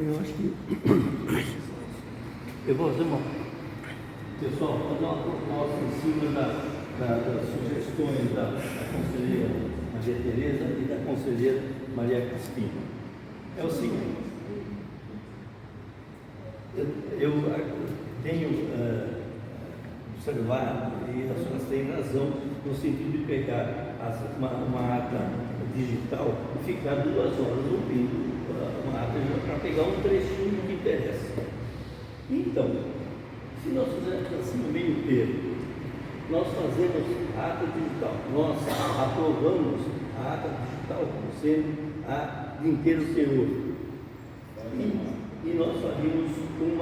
Eu acho que eu vou fazer pessoal, fazer uma proposta em cima das sugestões da conselheira Maria Tereza e da conselheira Maria Crispim. É o seguinte, eu tenho observado, e as senhoras têm razão, no sentido de pegar uma ata digital e ficar 2 horas ouvindo uma ata para pegar um trechinho que interessa. Então, se nós fizermos assim no meio termo, nós fazemos a ata digital, nós aprovamos a ata digital como sendo a de inteiro teor. E nós faríamos um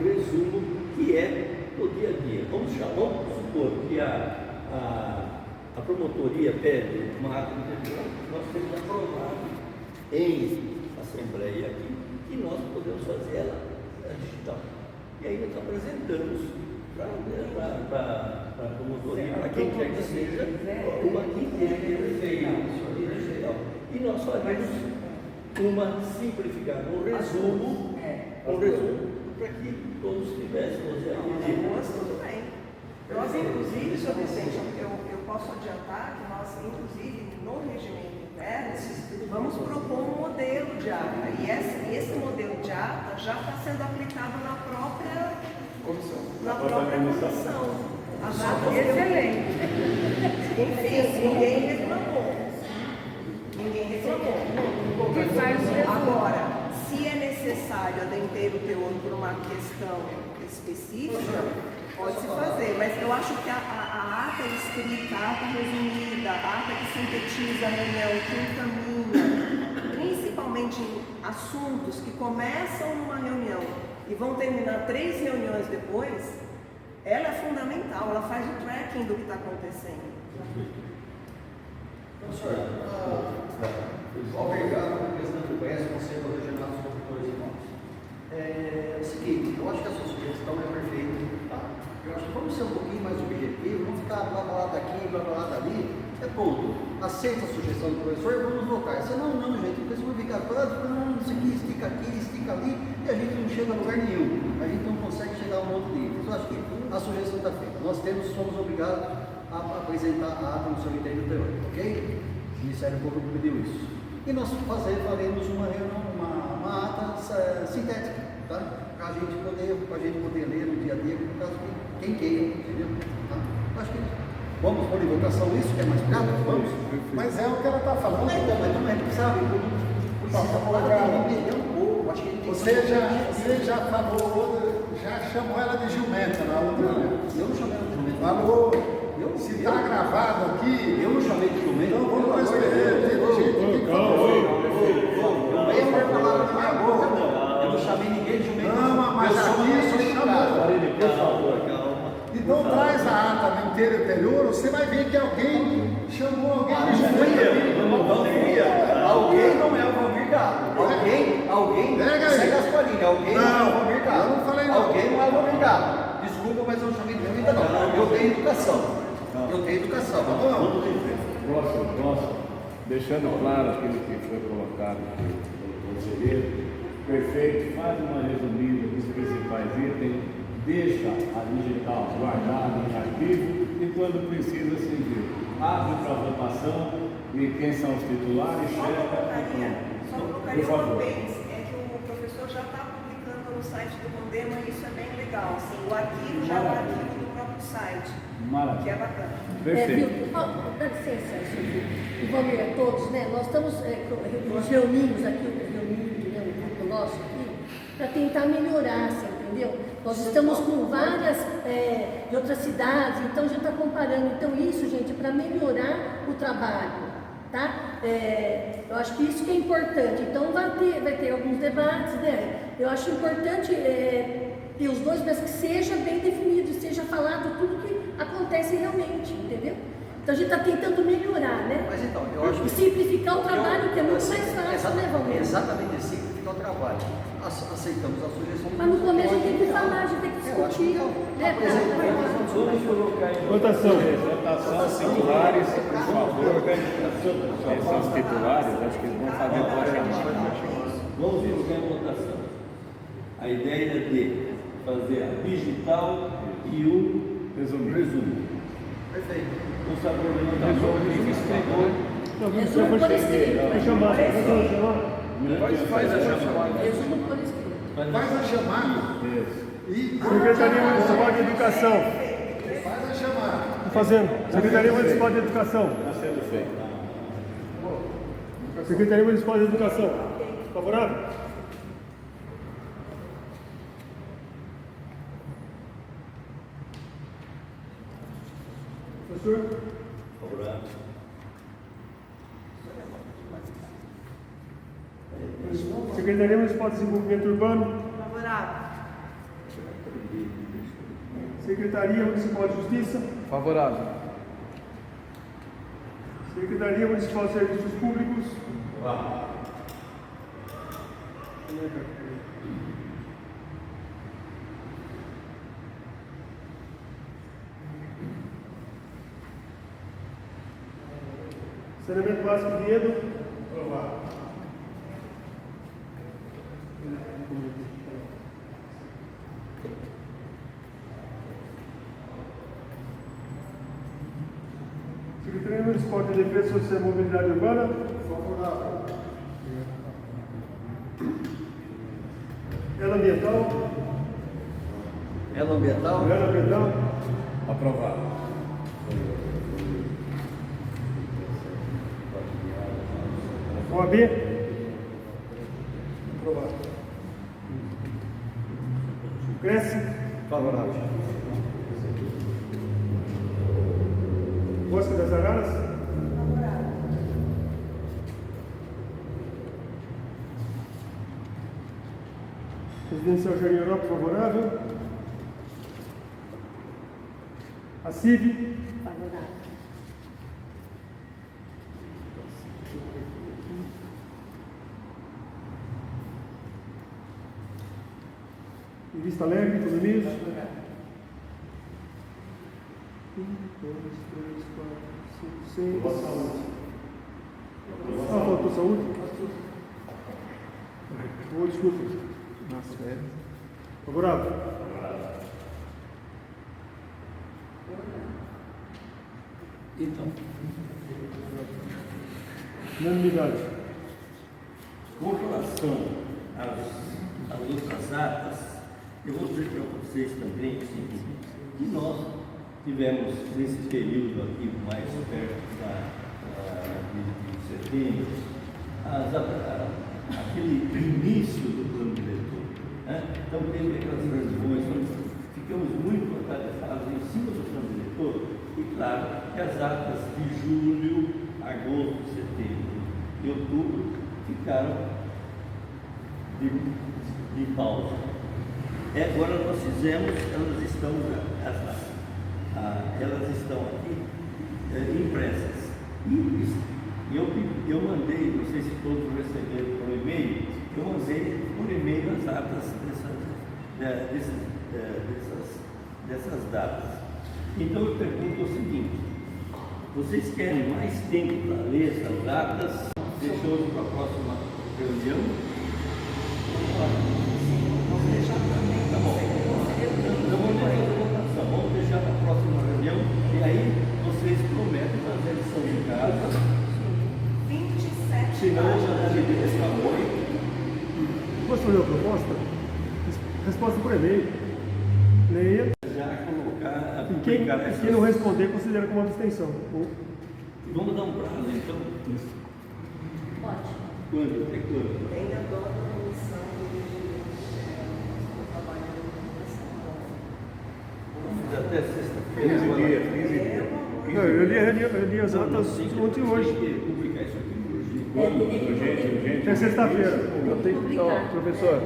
resumo que é do dia a dia. Vamos supor que a promotoria pede uma ata digital, nós temos aprovado em assembleia aqui, e nós podemos fazer ela digital. E aí nós apresentamos para a promotoria, para quem quer que seja, uma inteira digital. E nós faríamos um resumo para que todos tivéssemos tudo bem. Nós, inclusive, senhor Vicente, eu posso adiantar que nós, inclusive, no regimento interno, vamos propor um modelo de ata. E esse modelo de ata já está sendo aplicado na própria comissão. As atas excelente. Enfim, ninguém reclamou. Agora, se é necessário adentrar o teor por uma questão específica, pode-se fazer, mas eu acho que a ata escrita, a ata resumida, a ata que sintetiza a reunião, que encaminha, principalmente em assuntos que começam numa reunião e vão terminar 3 reuniões depois, ela é fundamental, ela faz o tracking do que está acontecendo. Professor, obrigado pelo presidente do conhece, Conselho Regional dos Produtores e Irmãos. É o seguinte, eu acho que a sua sugestão é perfeita, tá? Eu acho que vamos ser um pouquinho mais objetivo, não ficar blá blá daqui, blá blá dali. É ponto. Aceita a sugestão do professor e vamos votar. Se não, gente, porque se não ficar não, isso aqui, estica aqui, estica ali, e a gente não chega a lugar nenhum. A gente não consegue chegar a um outro nível. Então, eu acho que a sugestão está feita. Nós somos obrigados a apresentar a ata no seu inteiro teórico, ok? O Ministério Público pediu isso. E nós faremos uma ata sintética, tá? Para a gente poder ler no dia a dia, por causa de quem queira, entendeu? Tá? Acho que vamos por votação isso, que é mais prático? Vamos. Mas é o que ela está falando. Mas também, sabe, precisa falar um pouco, acho que ele tem Você já falou, já chamou ela de jumenta na outra, né? Eu não chamei ela de jumenta. Falou. Se está gravado aqui, eu não chamei de jumento. Então vamos mais ver. Eu não falar na minha boca, não. Eu não chamei ninguém de jumento. Não, mas aqui você chamou. Então traz a ata no inteiro anterior, você vai ver que alguém chamou alguém de jumento. Alguém não é o Valmir Galo. Alguém segue as palinhas. Alguém não é o Valmir Galo. Eu não falei não. Alguém não é o Valmir Galo. Desculpa, mas eu não chamei de jumento, não. Eu tenho educação. Vamos em frente. Próximo. Deixando claro aquilo que foi colocado pelo conselheiro, perfeito, faz uma resumida dos principais itens, deixa a digital guardada em arquivo e quando precisa se envia. Abre para votação e quem são os titulares, Só colocaria uma vez, é que o professor já está publicando no site do Condema e isso é bem legal. Assim, o arquivo já é o arquivo do próprio site. Maravilha. Que é bacana. Perfeito. Dá licença, e vamos ver a todos, né? Nós estamos, nos reunimos aqui, o nosso aqui, para tentar melhorar, você entendeu? Nós estamos com várias de outras cidades, então a gente está comparando. Então isso, gente, para melhorar o trabalho, tá? Eu acho que isso que é importante. Então vai ter alguns debates, né? Eu acho importante ter os dois, mas que seja bem definido, seja falado tudo que acontece realmente, entendeu? Então a gente está tentando melhorar, né? Mas então, eu acho que... E simplificar o trabalho, que é muito mais fácil, né, Valmir? Exatamente, simplificar o trabalho. Aceitamos a sugestão. Mas no começo a gente tem que falar, a gente tem que discutir. Votação titulares, por favor. São os titulares, acho que eles vão fazer a votação. Vamos ver o que é a votação. a ideia de fazer a digital e o resumo. Perfeito. O sabor levanta a mão, quem faz favor. Resumo por escrito. Faz a chamada. Resumo por escrito. Faz a chamada. E Secretaria Municipal de Educação. faz a chamada. Estou fazendo. Secretaria Municipal de Educação. Está sendo feito. Secretaria Municipal de Educação. Favorável? Professor? Favorável. Secretaria Municipal de Desenvolvimento Urbano. Favorável. Secretaria Municipal de Justiça. Favorável. Secretaria Municipal de Serviços Públicos. Saneamento Básico de Edo. Secretaria Municipal de Defesa Social e Mobilidade Urbana. Favorável. Ela Ambiental. Ela ambiental? Ela Ambiental. Aprovado. OAB. Aprovado. Cresce. Favorável. Bosque das Araras. Residencial Jardim Europa, favorável. A CIV. Favorável. E Vista Alegre, Condomínios. 1, 2, 3, 4, 5, 6. Ah, faltou saúde? Oh, desculpa. Favorável? Então, Unanimidade. com relação às outras atas, eu vou dizer para vocês também o seguinte, que nós tivemos nesse período aqui mais perto de setembro, aquele início do plano diretor. Né? Então teve aquelas reuniões, nós ficamos muito atarefados em cima do plano diretor, e claro que as atas de julho, agosto, setembro e outubro ficaram de pausa. Agora nós fizemos, elas estão aqui impressas. E eu mandei, não sei se todos receberam por e-mail, eu mandei por e-mail as atas dessas datas. Então eu pergunto o seguinte, vocês querem mais tempo para ler essas datas? Deixamos para a próxima reunião? Vamos deixar também. Tá bom. Então vamos fazer a votação. Vamos deixar para a próxima reunião e aí vocês prometem fazer a lição de casa. 27 Senão eu já tive esse favor. Posso fazer uma proposta? Resposta por e-mail. Leia. Já colocar, E quem aplicar essas... não responder, considera como abstenção. Vamos dar um prazo então. Pode. Quando? Até quando? Ainda dou a comissão do trabalho da Até sexta-feira. 15 Agora, dias, 15 dias. Não, eu li as atas ontem e hoje. Tem que publicar isso aqui urgente. Urgente. Até sexta-feira. Eu tenho que, Publicar. professor,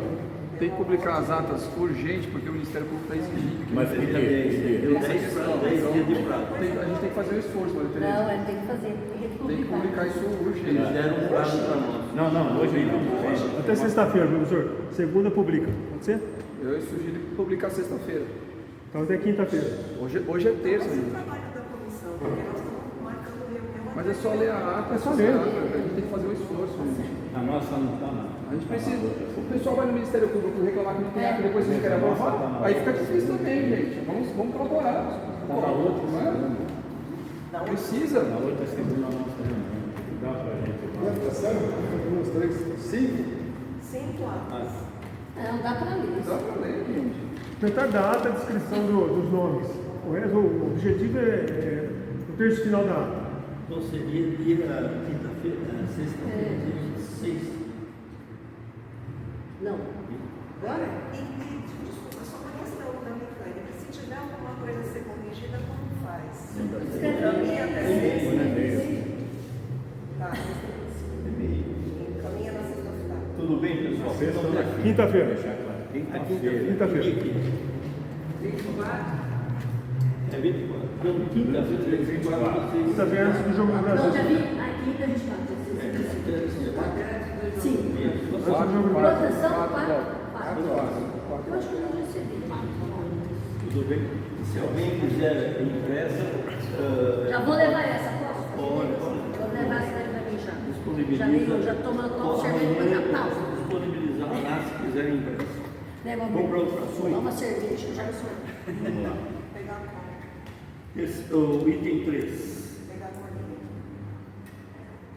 tem que publicar as atas urgente, porque o Ministério Público está exigindo. Mas que dia? Deu 10 dias de prazo. A gente tem que fazer o esforço, Maria Tereza. Não, ele tem que fazer, tem que Tem que publicar publicar. isso urgente. Eles deram um prazo para nós. Não, hoje não. Até sexta-feira, professor. Segunda publica. Pode ser? Eu sugiro publicar sexta-feira. Então até quinta-feira. Hoje é terça Esse é o ainda. trabalho da comissão, porque nós estamos marcando reunião. Mas é só ler a ata. É só ler. A gente tem que fazer o esforço. A nossa não está, não. A gente precisa. O pessoal vai no Ministério Público reclamar que não tem ata, depois vocês querem aprovar, aí fica difícil também, gente. Vamos colaborar. Está na outra, não é? Precisa. Na outra segunda nossa reunião. Dá pra gente. Quantas são? 1, 2, 3, 5? 5 atos. Não dá para ler. Dá pra ler, gente. Metade da ata é a descrição dos nomes. O objetivo é o terço final da ata. Então seria dia quinta-feira, sexta-feira, dia 6. Não. Agora, desculpa, só uma questão da mecânica. Se tiver alguma coisa a ser corrigida, como faz? Encaminha até sexta. Tá. Encaminha na sexta-feira. Tudo bem, pessoal? Quinta-feira. Quinta-feira. 24. É 24. Não, quinta-feira, 24. Quinta-feira antes do Jogo do Não, Brasil. já vi aqui da gente faz. Sim. Antes do Jogo do Brasil. Proteção, 4. Eu acho que eu não recebi. Tudo bem? Se alguém quiser impressa, Já vou levar essa, posso? pode. Vou levar essa daí pra mim já. Disponibiliza. Já tomando copo, cerveja na pausa. Disponibilizar lá se quiser impressa. Né, Vamos mamãe? para outra Tomar uma cerveja, já sou. Vamos lá. Pegar a cor. O item 3. Pegar a cor dele.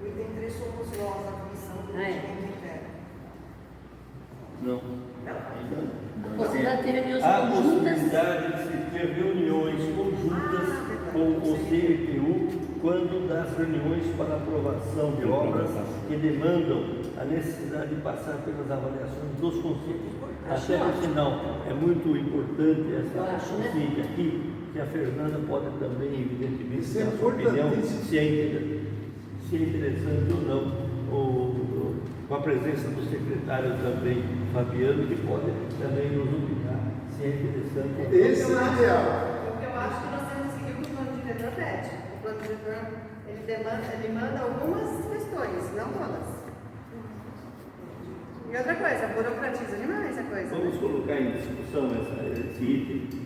O item 3 somos nós, a comissão do É. regimento interno. Não. Ainda não. Possibilidade de ter reuniões Há conjuntas. possibilidade de se ter reuniões conjuntas com o CNPU quando das reuniões para aprovação de obras que demandam a necessidade de passar pelas avaliações dos conselhos. Até porque não, é muito importante essa consulta aqui, que a Fernanda pode também, evidentemente, Isso é dar sua opinião, importantíssimo. se é interessante ou não, com a presença do secretário também, Fabiano, que pode também nos opinar se é interessante ou não. Esse é o ideal. Porque eu acho que nós temos que seguir o que o plano diretor pede. O plano diretor, ele manda algumas questões, não todas. E outra coisa, burocratiza demais a coisa. Vamos colocar em discussão esse item.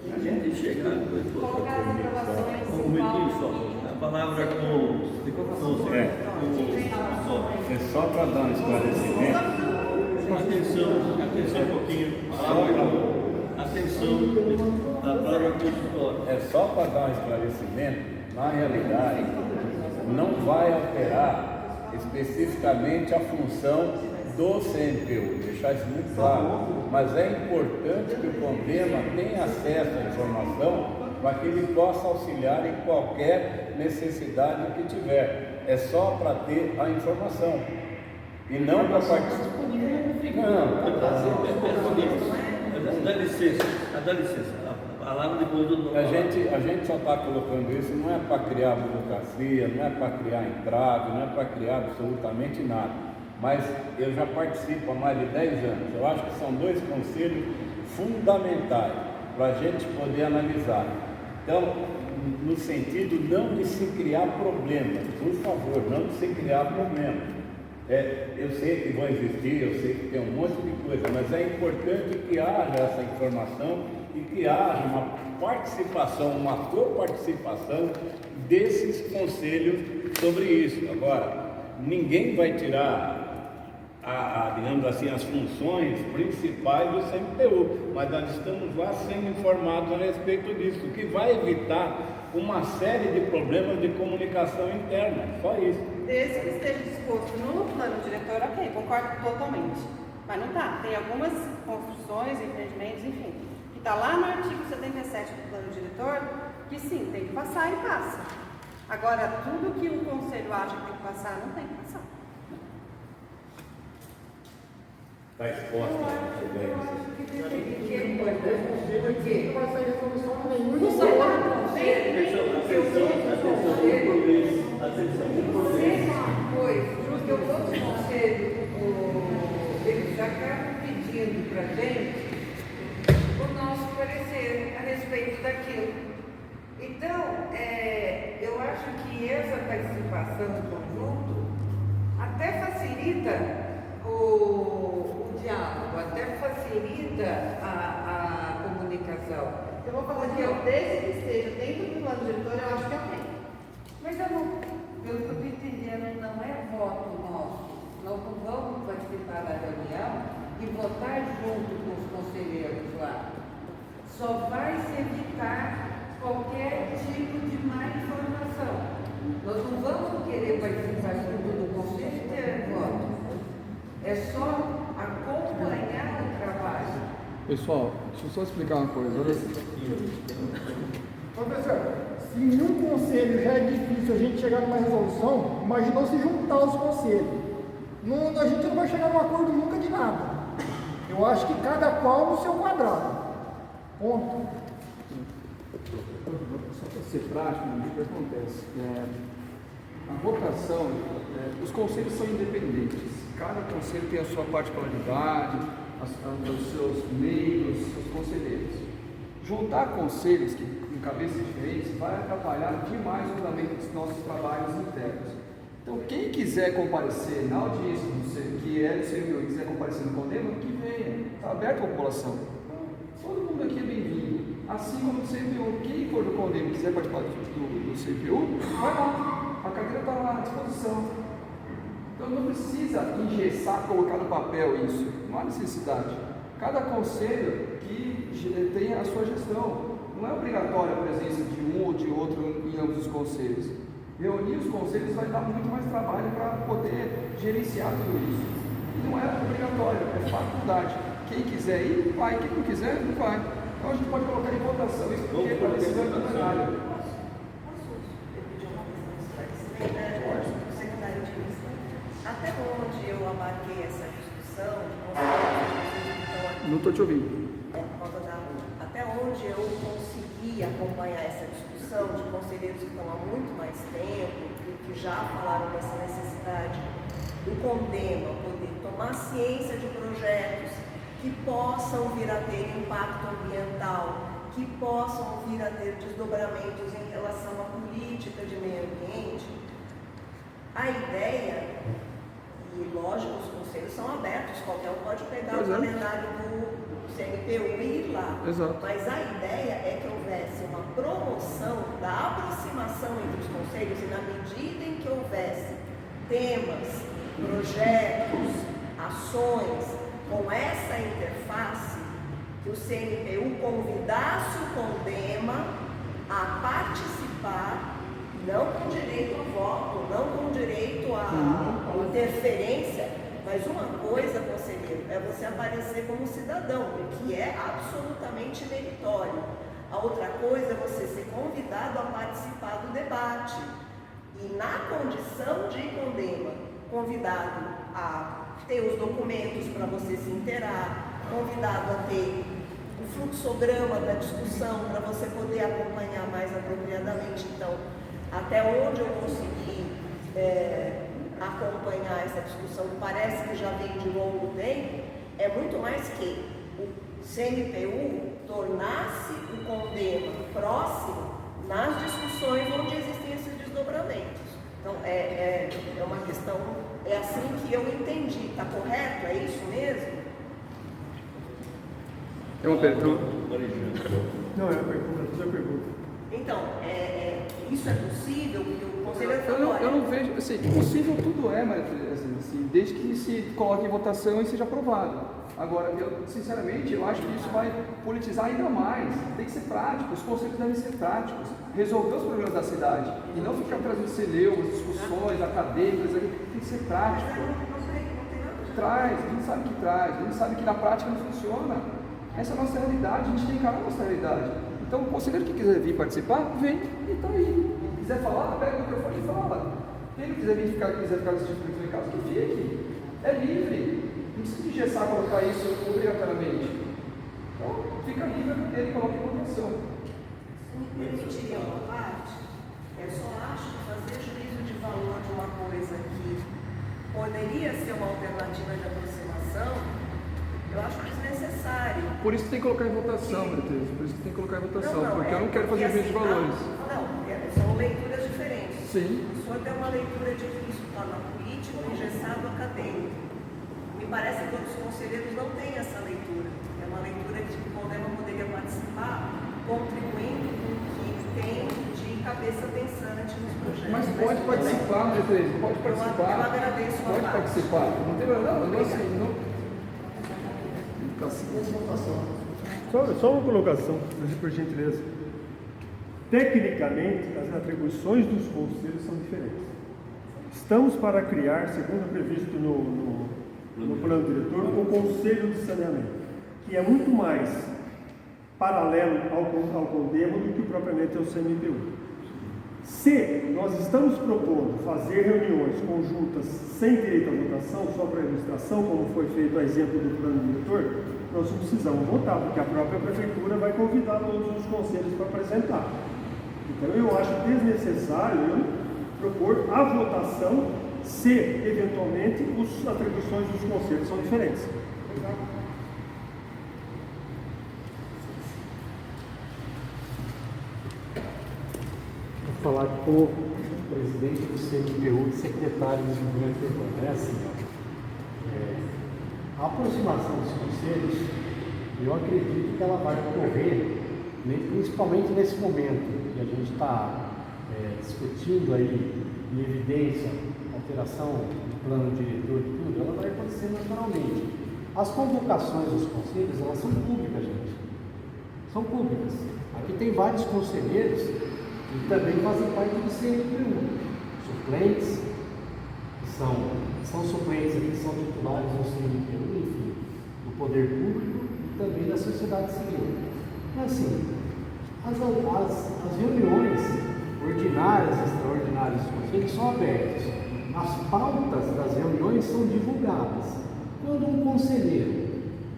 A gente chegar depois de outra Colocar as coisa. aprovações Um em momentinho pauta. só. A palavra com É só para dar um esclarecimento. Atenção um pouquinho. Atenção. A palavra consultória. É só para dar um esclarecimento. Na realidade, não vai alterar especificamente a função do CNPU, deixar isso muito claro. Mas é importante que o Condema tenha acesso à informação para que ele possa auxiliar em qualquer necessidade que tiver. É só para ter a informação e não para participar. Dá licença. A palavra depois do. A gente só está colocando isso não é para criar burocracia, não é para criar entrave, não é para criar absolutamente nada. Mas eu já participo há mais de 10 anos. Eu acho que são dois conselhos fundamentais para a gente poder analisar. Então, no sentido não de se criar problemas, por favor, não de se criar problemas. Eu sei que vão existir, eu sei que tem um monte de coisa, mas é importante que haja essa informação e que haja uma participação, uma coparticipação desses conselhos sobre isso. Agora, ninguém vai tirar digamos assim, as funções principais do CNPU, mas nós estamos lá sendo informados a respeito disso, o que vai evitar uma série de problemas de comunicação interna, só isso. Desde que esteja disposto no plano diretor, ok, concordo totalmente. Mas não está. Tem algumas construções, empreendimentos, enfim, que está lá no artigo 77 do plano diretor, que sim, tem que passar e passa. Agora, tudo que o conselho acha que tem que passar, não tem que passar. Está exposto a Que é importante, porque Não só Porque o outro conselho, eles acabam pedindo para a gente o nosso parecer a respeito daquilo. Então, eu acho que essa participação em conjunto até facilita o diálogo, até facilita a comunicação. Eu vou falar que desde que esteja dentro do plano diretor, eu acho que é ok. Mas pelo que eu estou entendendo, não é voto nosso. Nós não vamos participar da estar junto com os conselheiros lá. Só vai se evitar qualquer tipo de má informação. Nós não vamos querer participar do conselho e ter voto. É só acompanhar o trabalho. Pessoal, deixa eu só explicar uma coisa. Olha assim. Professor, se em um conselho já é difícil a gente chegar numa resolução, imaginou se juntar os conselhos. Não, a gente não vai chegar num acordo nunca de nada. Eu acho que cada qual no seu quadrado. Ponto. Só para ser prático, o que acontece? A votação, os conselhos são independentes. Cada conselho tem a sua particularidade, os seus meios, os seus conselheiros. Juntar conselhos com cabeças diferentes vai atrapalhar demais o andamento dos nossos trabalhos internos. Então, quem quiser comparecer na audiência, que é do CNPU e quiser comparecer no CONDEMA, que venha. Está aberto à população. Todo mundo aqui é bem-vindo. Assim como do CNPU, quem for do CONDEMA e quiser participar do CNPU, vai lá. A cadeira está lá à disposição. Então, não precisa engessar, colocar no papel isso. Não há necessidade. Cada conselho que tem a sua gestão. Não é obrigatória a presença de um ou de outro em ambos os conselhos. Reunir os conselhos vai dar muito mais trabalho para poder gerenciar tudo isso. E não é obrigatório, é faculdade. Quem quiser ir, vai. Quem não quiser, não vai. Então a gente pode colocar em votação isso porque para a decisão é plenária. Secretário de Vista, até onde eu abarquei essa discussão, Não estou te ouvindo. até onde eu consegui acompanhar essa discussão de conselheiros que estão há muito mais tempo, que já falaram dessa necessidade do CONDEMA poder tomar ciência de projetos que possam vir a ter impacto ambiental, que possam vir a ter desdobramentos em relação à política de meio ambiente. A ideia, e lógico, os conselhos são abertos, qualquer um pode pegar o calendário do CNPU e ir lá. Exato. Mas a ideia é que houvesse uma promoção da aproximação entre os conselhos e na medida em que houvesse temas, projetos, ações com essa interface, que o CNPU convidasse o CONDEMA a participar, não com direito ao voto, não com direito à interferência, mas uma coisa, conselheiro, é você aparecer como cidadão, o que é absolutamente meritório. A outra coisa é você ser convidado a participar do debate. E na condição de CONDEMA, convidado a ter os documentos para você se inteirar, convidado a ter o fluxograma da discussão para você poder acompanhar mais apropriadamente. Então, até onde eu consegui acompanhar essa discussão, que parece que já vem de longo tempo, é muito mais que o CNPU tornasse o CONDEMA próximo nas discussões onde existem esses desdobramentos. Então, é uma questão, é assim que eu entendi. Está correto? É isso mesmo? É uma pergunta. Não, é a pergunta. Então, isso é possível? Porque o conselheiro falou... Eu não vejo, assim, possível tudo é, mas assim, desde que se coloque em votação e seja aprovado. Agora, sinceramente, eu acho que isso vai politizar ainda mais. Tem que ser prático, os conselhos devem ser práticos, resolver os problemas da cidade e não ficar trazendo celeumas, discussões acadêmicas, tem que ser prático. Traz, a gente sabe que traz, a gente sabe que na prática não funciona. Essa é a nossa realidade, a gente tem que encarar a nossa realidade. Então, o conselheiro que quiser vir participar, vem e está aí. Quiser falar, pega o microfone e fala. Quem não quiser vir quiser ficar assistindo em casa, que fique. É livre. Não precisa engessar colocar isso obrigatoriamente. Então, fica livre ele coloca em votação. Se me permitiria uma parte, eu só acho que fazer juízo de valor de uma coisa que poderia ser uma alternativa de aproximação, eu acho desnecessário. Por isso tem que colocar em votação, Beatriz. Por isso que tem que colocar em votação, porque eu não quero fazer assim, juízo de valores. São leituras diferentes. Sim. O senhor tem uma leitura de que isso torna político, engessado, acadêmico. Me parece que outros conselheiros não têm essa leitura. É uma leitura de que o CONDEMA poderia participar, contribuindo com o que tem de cabeça pensante nos projetos. Mas pode participar, Beatriz, pode participar. Eu agradeço a Pode parte. participar. Não tem problema, não, assim, não. Fica assim com votação. Só uma colocação, por gentileza. Tecnicamente, as atribuições dos conselhos são diferentes. Estamos para criar, segundo é previsto no plano diretor, o Conselho de Saneamento, que é muito mais paralelo ao CONDEMA do que propriamente ao CMPU. Se nós estamos propondo fazer reuniões conjuntas sem direito à votação, só para ilustração, como foi feito a exemplo do plano diretor, nós não precisamos votar, porque a própria prefeitura vai convidar todos os conselhos para apresentar. Então eu acho desnecessário propor a votação se, eventualmente, as atribuições dos conselhos são diferentes. Vou falar com o presidente do CMPU e secretário de desenvolvimento urbano. É assim, a aproximação dos conselhos, eu acredito que ela vai ocorrer, principalmente nesse momento que a gente está discutindo aí em evidência, alteração do plano diretor e tudo, ela vai acontecer naturalmente. As convocações dos conselhos, elas são públicas, gente. São públicas. Aqui tem vários conselheiros que também fazem parte do CMPU. Suplentes, que são suplentes ali, que são titulares do CMPU, enfim, do poder público e também da sociedade civil. Então, assim, as reuniões ordinárias e extraordinárias dos conselhos são abertas. As pautas das reuniões são divulgadas. Quando um conselheiro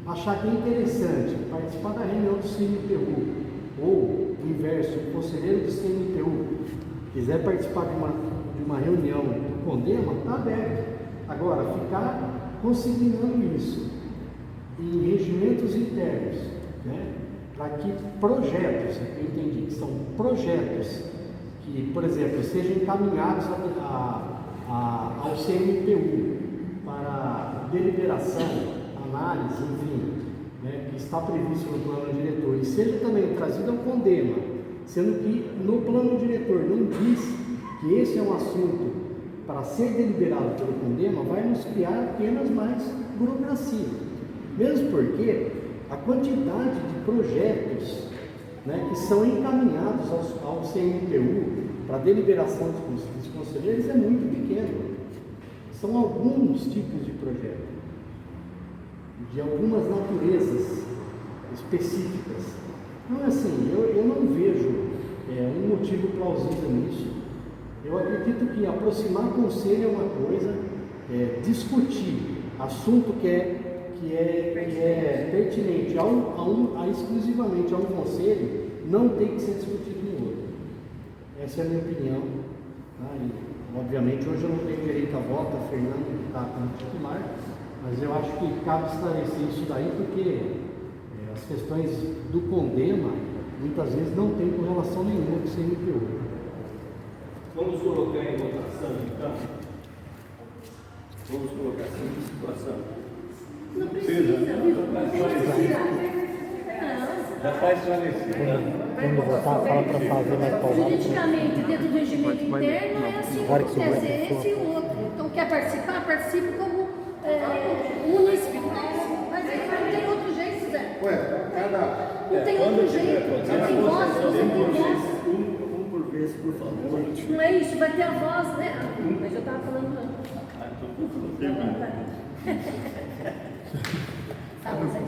achar que é interessante participar da reunião do CMPU, ou o inverso, o conselheiro do CMPU quiser participar de uma reunião do CONDEMA, está aberto. Agora, ficar consignando isso em regimentos internos, né, para que projetos, eu entendi que são projetos que, por exemplo, sejam encaminhados ao CMPU para deliberação, análise, enfim, né, que está previsto no plano diretor, e seja também trazido ao CONDEMA, sendo que no plano diretor não diz que esse é um assunto para ser deliberado pelo CONDEMA, vai nos criar apenas mais burocracia. Mesmo porque a quantidade de projetos, né, que são encaminhados ao CMPU para deliberação dos conselheiros é muito pequeno. São alguns tipos de projeto, de algumas naturezas específicas. Então, assim, eu não vejo um motivo plausível nisso. Eu acredito que aproximar conselho é uma coisa, discutir assunto que é pertinente exclusivamente a um conselho, não tem que ser discutido no outro. Essa é a minha opinião. Tá? E, obviamente, hoje eu não tenho direito a voto, a Fernando está como titular, mas eu acho que cabe esclarecer isso daí, porque as questões do CONDEMA, muitas vezes, não tem correlação nenhuma com o CMPU. Vamos colocar em votação, então? Vamos colocar assim em situação. Não precisa, viu? Não precisa. Já está esclarecido. Quando votar, fala para fazer mais pausado. Juridicamente, dentro do regimento interno, é assim que acontece, esse e o outro. Então, quer participar? Participe como município. Mas não tem outro jeito, Zé. Não tem outro jeito. Você tem voz, você tem voz. Um por vez, por favor. Não é isso, vai ter a voz, né? Mas eu estava falando antes. Tá bom, Zé.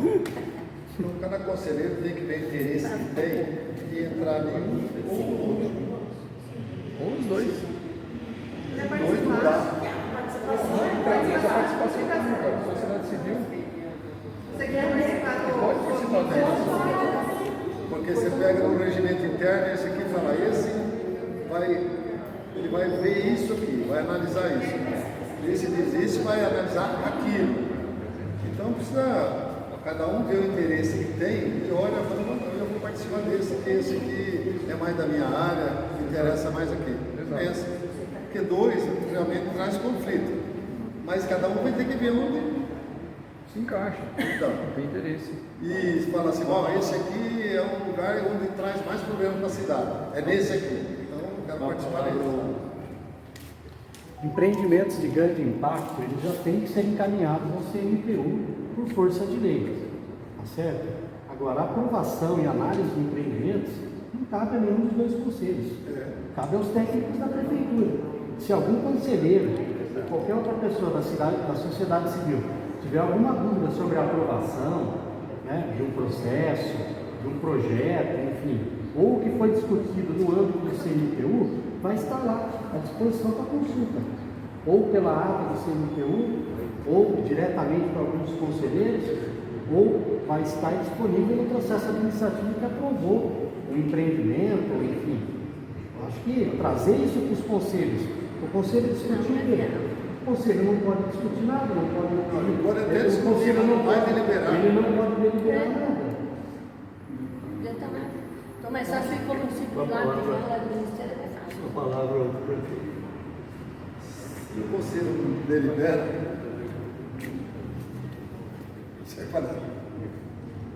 Então, cada conselheiro tem que ver o interesse que tem de entrar nenhum ou outro. Ou os dois. Dois não dá. Mas a participação da sociedade civil. Você quer participar Pode participar dele. Porque você pega no regimento interno, esse aqui fala, ele vai ver isso aqui, vai analisar isso. Esse diz isso, vai analisar aquilo. Então precisa, cada um ver o interesse que tem, e olha, eu vou participar desse, porque esse aqui é mais da minha área, me interessa mais aqui. Pensa. Porque dois realmente traz conflito. Mas cada um vai ter que ver onde se encaixa. Então, tem interesse. E fala assim, esse aqui é um lugar onde traz mais problemas para a cidade. É nesse aqui. Então, eu quero participar dele. Empreendimentos de grande impacto, eles já têm que ser encaminhados ao CMPU por força de lei. certo? Agora, a aprovação e análise de empreendimentos não cabe a nenhum dos dois conselhos. Cabe aos técnicos da prefeitura. Se algum conselheiro, ou qualquer outra pessoa da sociedade civil, tiver alguma dúvida sobre a aprovação, né, de um processo, de um projeto, enfim, ou o que foi discutido no âmbito do CNTU, vai estar lá à disposição para consulta, ou pela ata do CNTU, ou diretamente para alguns conselheiros, ou vai estar disponível no processo administrativo que aprovou o empreendimento, enfim. Acho que trazer isso para os conselhos, o conselho discutir o conselho não pode discutir nada, não pode até discutir, não vai deliberar. Ele não pode deliberar nada. Então, mas acho que como disciplinar que fala do Ministério é fácil. A palavra ao prefeito. Se o conselho delibera, isso é falado.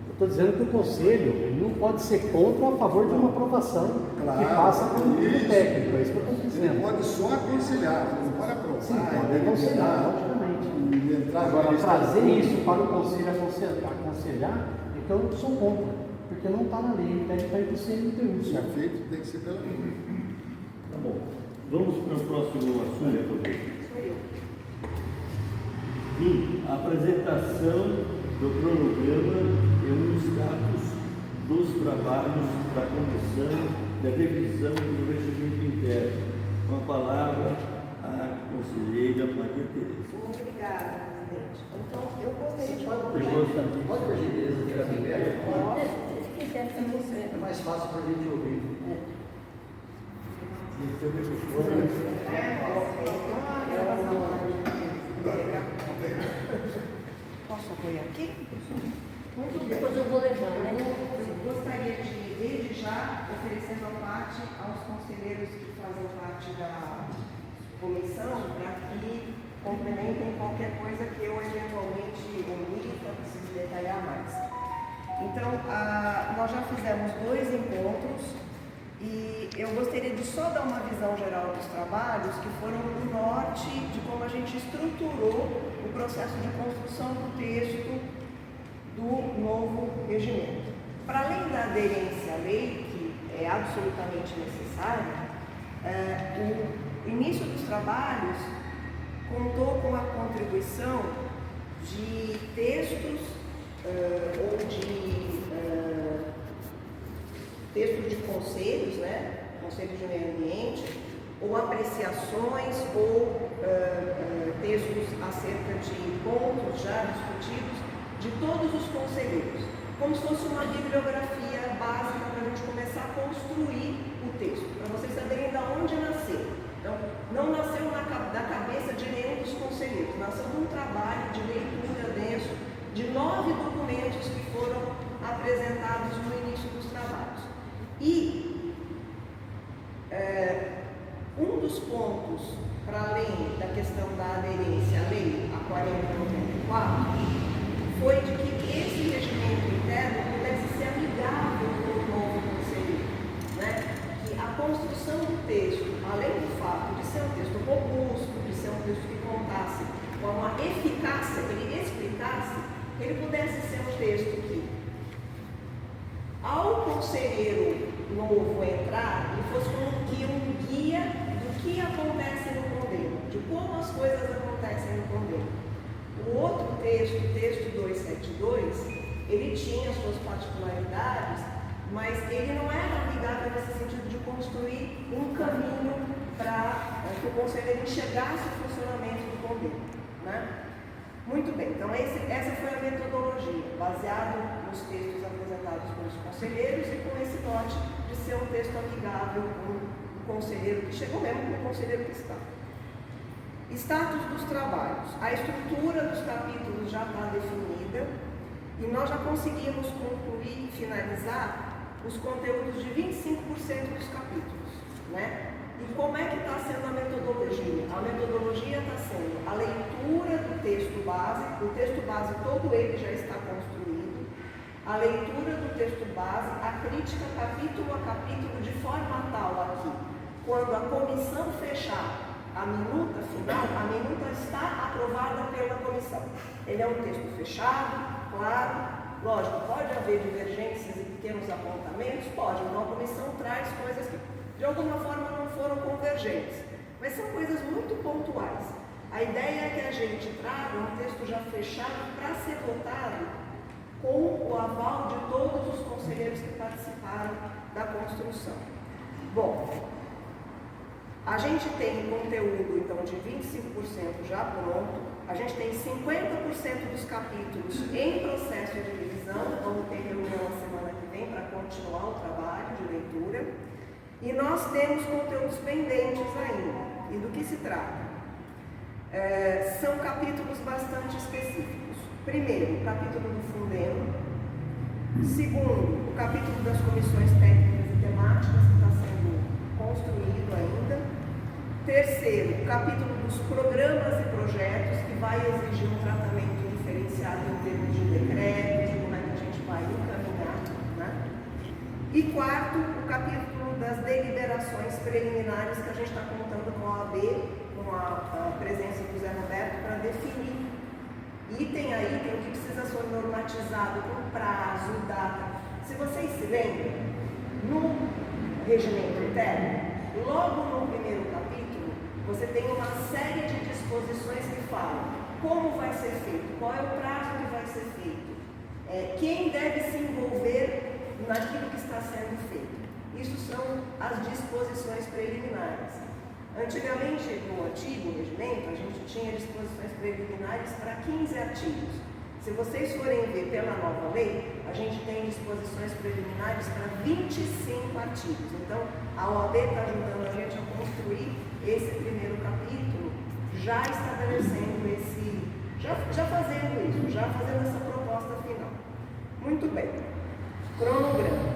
Eu estou dizendo que o conselho ele não pode ser contra ou a favor de uma aprovação que passa por um grupo técnico. É isso que eu estou dizendo. Ele pode só aconselhar, não pode aprovar. Sim, pode aconselhar, logicamente. Agora, trazer isso para o conselho aconselhar, então eu sou contra, porque não está na lei, ele pede para ir para o CNTU. Se é feito, tem que ser pela lei. Tá bom. Vamos para o próximo assunto. A apresentação do cronograma e o status dos trabalhos da comissão da revisão do regimento interno. Com a palavra a conselheira Maria Tereza. Obrigada, presidente. Então, eu gostaria de... Pode, por gentileza, tirar a primeira? É mais fácil para a gente ouvir. Posso apoiar aqui? Depois eu vou levar, né? Eu gostaria de, desde já, oferecer uma parte aos conselheiros que fazem parte da comissão para que complementem qualquer coisa que eu eventualmente omita, preciso detalhar mais. Então, nós já fizemos 2 encontros e eu gostaria de só dar uma visão geral dos trabalhos que foram o norte de como a gente estruturou o processo de construção do texto do novo regimento. Para além da aderência à lei, que é absolutamente necessária, o início dos trabalhos contou com a contribuição de textos ou de textos de conselhos, né? Conselhos de meio ambiente, ou apreciações ou textos acerca de pontos já discutidos de todos os conselheiros, como se fosse uma bibliografia básica para a gente começar a construir o texto, para vocês saberem de onde nasceu. Então, não nasceu da cabeça de nenhum dos conselheiros, nasceu de um trabalho de leitura denso de 9 documentos que foram apresentados no início dos trabalhos. E um dos pontos, para além da questão da aderência à lei, a 4094, foi de que esse regimento interno pudesse ser amigável com o novo conselheiro, né? Que a construção do texto, além do fato de ser um texto robusto, de ser um texto que contasse com uma eficácia, que ele explicasse, que ele pudesse ser um texto que, ao conselheiro novo entrar, ele fosse como que um guia do que acontece no convênio, de como as coisas acontecem no convênio. O outro texto, o texto 272, ele tinha suas particularidades, mas ele não era amigável nesse sentido de construir um caminho para que o conselheiro enxergasse o funcionamento do convênio, né? Muito bem, então essa foi a metodologia, baseado nos textos apresentados pelos conselheiros e com esse norte de ser um texto amigável com o conselheiro que chegou mesmo, com o conselheiro que está. Status dos trabalhos. A estrutura dos capítulos já está definida e nós já conseguimos concluir e finalizar os conteúdos de 25% dos capítulos, né? E como é que está sendo a metodologia? A metodologia está sendo a leitura do texto base, o texto base todo ele já está construído, a leitura do texto base, a crítica capítulo a capítulo de forma tal aqui, quando a comissão fechar a minuta final, a minuta está aprovada pela comissão. Ele é um texto fechado, claro, lógico, haver divergências e pequenos apontamentos? Pode. Então a comissão traz coisas que de alguma forma não foram convergentes, mas são coisas muito pontuais. A ideia é que a gente traga um texto já fechado para ser votado com o aval de todos os conselheiros que participaram da construção. Bom, a gente tem conteúdo, então, de 25% já pronto, a gente tem 50% dos capítulos em processo de revisão, vamos ter reunião a semana que vem para continuar o trabalho de leitura, e nós temos conteúdos pendentes ainda. E do que se trata? São capítulos bastante específicos. Primeiro, o capítulo do Fundemo. Segundo, o capítulo das comissões técnicas e temáticas, que está sendo construído ainda. Terceiro, o capítulo dos programas e projetos, que vai exigir um tratamento diferenciado em termos de decretos, de como é que a gente vai encaminhar, né? E quarto, o capítulo das deliberações preliminares, que a gente está contando com a OAB, com a presença do Zé Roberto, para definir. Item aí tem o que precisa ser normatizado com prazo, data. Se vocês se lembram, no regimento interno, logo no primeiro capítulo, você tem uma série de disposições que falam como vai ser feito, qual é o prazo que vai ser feito, quem deve se envolver naquilo que está sendo feito. Isso são as disposições preliminares. Antigamente, no antigo regimento, a gente tinha disposições preliminares para 15 artigos. Se vocês forem ver pela nova lei, a gente tem disposições preliminares para 25 artigos. Então, a OAB está ajudando a gente a construir esse primeiro capítulo, já estabelecendo já fazendo isso, já fazendo essa proposta final. Muito bem. Cronograma.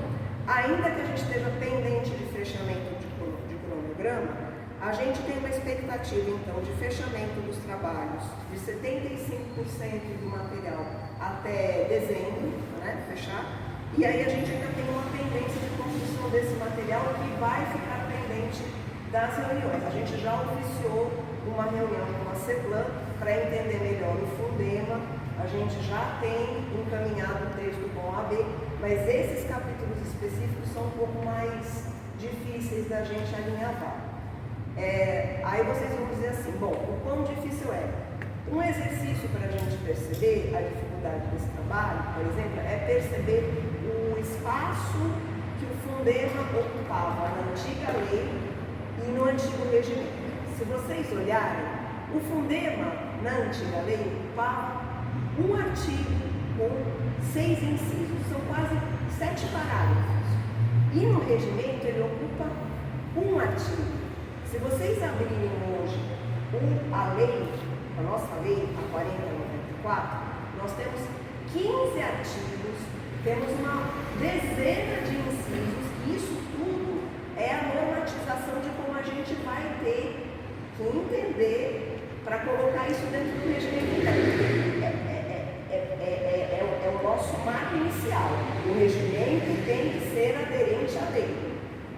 Ainda que a gente esteja pendente de fechamento de cronograma, a gente tem uma expectativa, então, de fechamento dos trabalhos de 75% do material até dezembro, né, fechar, e aí a gente ainda tem uma pendência de construção desse material que vai ficar pendente das reuniões. A gente já oficiou uma reunião com a CEPLAN para entender melhor o Fundema, a gente já tem encaminhado o texto com a AB, mas esses capítulos específicos são um pouco mais difíceis da gente alinhavar. Aí vocês vão dizer assim, bom, o quão difícil é? Um exercício para a gente perceber a dificuldade desse trabalho, por exemplo, é perceber o espaço que o Fundema ocupava na antiga lei e no antigo regimento. Se vocês olharem, o Fundema na antiga lei ocupava um artigo com 6 incisos, são quase 7 parágrafos. E no regimento ele ocupa um artigo. Se vocês abrirem hoje a lei, a nossa lei, a 4094, nós temos 15 artigos, temos uma dezena de incisos, e isso tudo é a normatização de como a gente vai ter que entender para colocar isso dentro do regimento interno. É o nosso marco inicial. O regimento tem que ser aderente à lei.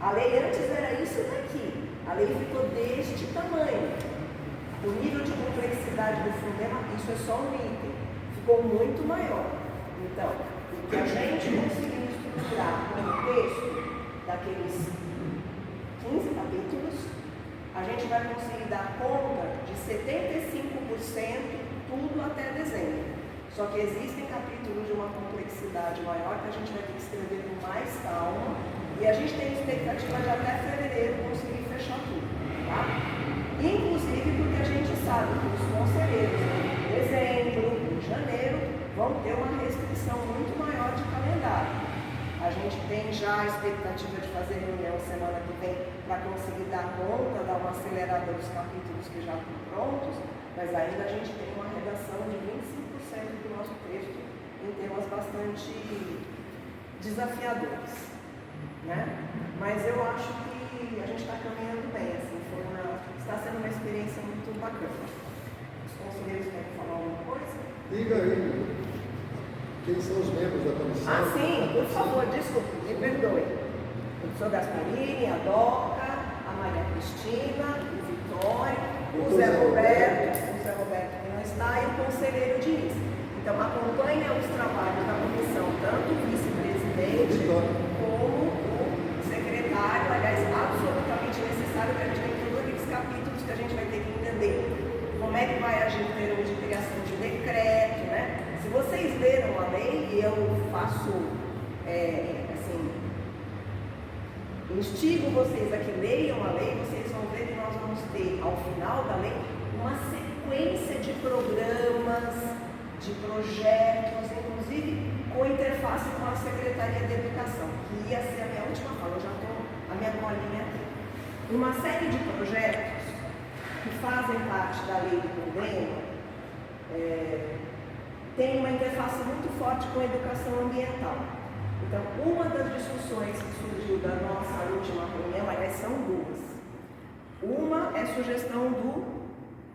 A lei antes era isso daqui. A lei ficou deste tamanho. O nível de complexidade do Fundema, isso é só um item, ficou muito maior. Então, o que a gente conseguiu estruturar com o texto daqueles 15 capítulos, a gente vai conseguir dar conta de 75% tudo até dezembro. Só que existem capítulos de uma complexidade maior que a gente vai ter que escrever com mais calma, e a gente tem expectativa de até fevereiro conseguir fechar tudo, tá? Inclusive porque a gente sabe que os conselheiros em dezembro, em janeiro, vão ter uma restrição muito maior de calendário. A gente tem já a expectativa de fazer reunião semana que vem para conseguir dar conta, dar uma acelerada dos capítulos que já estão prontos, mas ainda a gente tem uma redação de 25% do nosso texto em temas bastante desafiadores. Né? Mas eu acho que a gente está caminhando bem, assim, está sendo uma experiência muito bacana. Os conselheiros querem falar alguma coisa? Diga aí, quem são os membros da comissão? Ah, sim, por favor, desculpe, me perdoe. O professor Gasparini, a Doca, a Maria Cristina, o Vitório, o Zé Roberto que não está, e o conselheiro Diniz. Então, acompanha os trabalhos da comissão, tanto o vice como o secretário, aliás, absolutamente necessário que a gente tenha todos aqueles capítulos que a gente vai ter que entender. Como é que vai agir em termos de criação de decreto, né? Se vocês leram a lei, e eu faço, instigo vocês a que leiam a lei, vocês vão ver que nós vamos ter, ao final da lei, uma sequência de programas, de projetos, inclusive com interface com a Secretaria de Educação, que ia ser a minha última fala, eu já estou a minha bolinha aqui. Uma série de projetos que fazem parte da lei do convênio tem uma interface muito forte com a educação ambiental. Então, uma das discussões que surgiu da nossa última reunião, aliás, são duas. Uma é sugestão do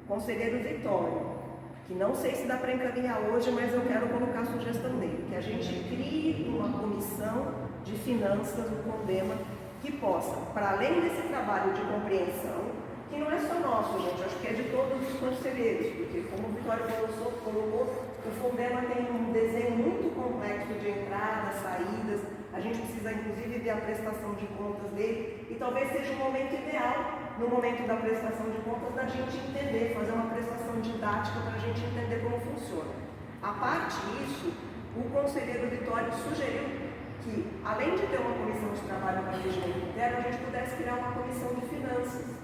conselheiro Vitório, que não sei se dá para encaminhar hoje, mas eu quero colocar a sugestão dele, que a gente crie uma comissão de finanças do Condema que possa, para além desse trabalho de compreensão, que não é só nosso, gente, acho que é de todos os conselheiros, porque como o Vitório colocou, o Fundema tem um desenho muito complexo de entradas, saídas, a gente precisa inclusive ver a prestação de contas dele, e talvez seja o momento ideal, no momento da prestação de contas, da gente entender, fazer uma prestação didática para a gente entender como funciona. A parte disso, o conselheiro Vitório sugeriu que, além de ter uma comissão de trabalho para regimento interno, a gente pudesse criar uma comissão de finanças,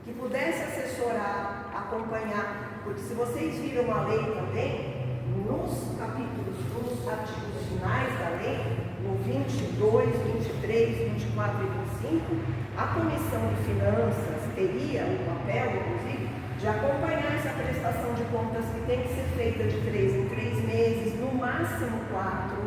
que pudesse assessorar, acompanhar, porque se vocês viram a lei também, nos capítulos, nos artigos finais da lei, no 22, 23, 24 e 25, a Comissão de Finanças teria o papel, inclusive, de acompanhar essa prestação de contas que tem que ser feita de 3 em 3 meses, no máximo 4,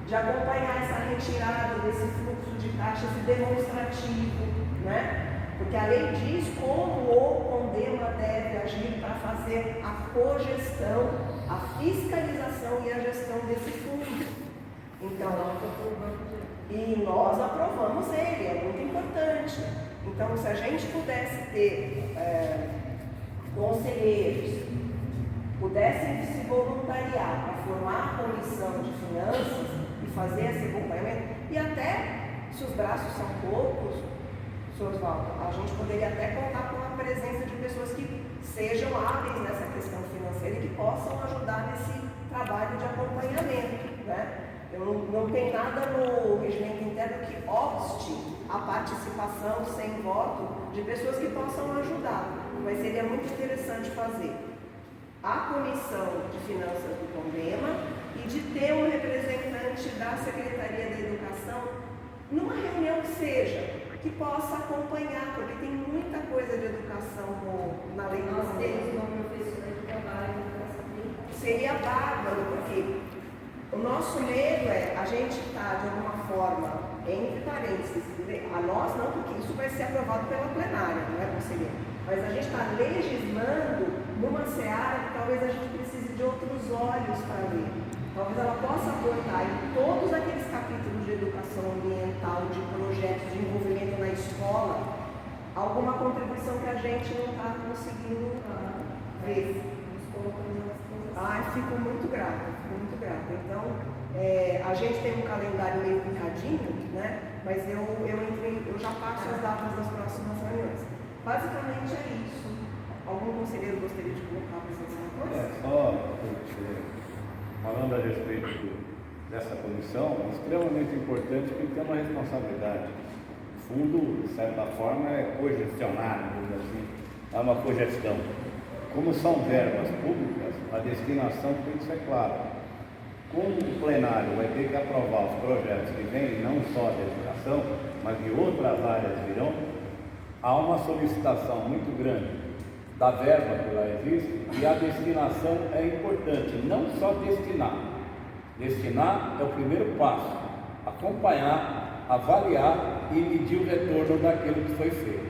de acompanhar essa retirada desse fluxo de caixa, esse demonstrativo, né? Porque a lei diz como o Condema deve agir para fazer a cogestão, a fiscalização e a gestão desse fundo. Então, e nós aprovamos ele, é muito importante. Então, se a gente pudesse ter conselheiros, pudessem se voluntariar para formar a comissão de finanças e fazer esse acompanhamento, e até, se os braços são poucos, Oswaldo, a gente poderia até contar com a presença de pessoas que sejam hábeis nessa questão financeira e que possam ajudar nesse trabalho de acompanhamento, né? Eu não tem nada no regimento interno que obste a participação sem voto de pessoas que possam ajudar, mas seria muito interessante fazer a comissão de finanças do Condema e de ter um representante da Secretaria da Educação numa reunião que seja, que possa acompanhar, porque tem muita coisa de educação na lei do convênio. Uma professora de trabalho, seria bárbaro, porque o nosso medo é a gente estar, de alguma forma, entre parênteses, a nós não, porque isso vai ser aprovado pela plenária, não é, conselheiro? Mas a gente está legislando numa seara que talvez a gente precise de outros olhos para ver. Talvez ela possa aportar em todos aqueles capítulos de educação ambiental, de projetos de envolvimento na escola, alguma contribuição que a gente não está conseguindo ver. Fico muito grata, Então, a gente tem um calendário meio picadinho, né? Mas eu já passo as datas das próximas reuniões. Basicamente é isso. Algum conselheiro gostaria de colocar para vocês uma coisa? Falando a respeito dessa comissão, é extremamente importante que ele tenha uma responsabilidade. O fundo, de certa forma, é cogestionário, assim, é uma cogestão. Como são verbas públicas, a destinação tem que ser clara. Como o plenário vai ter que aprovar os projetos que vêm, não só de educação, mas de outras áreas virão, há uma solicitação muito grande da verba que lá existe, e a destinação é importante, não só destinar. Destinar é o primeiro passo, acompanhar, avaliar e medir o retorno daquilo que foi feito.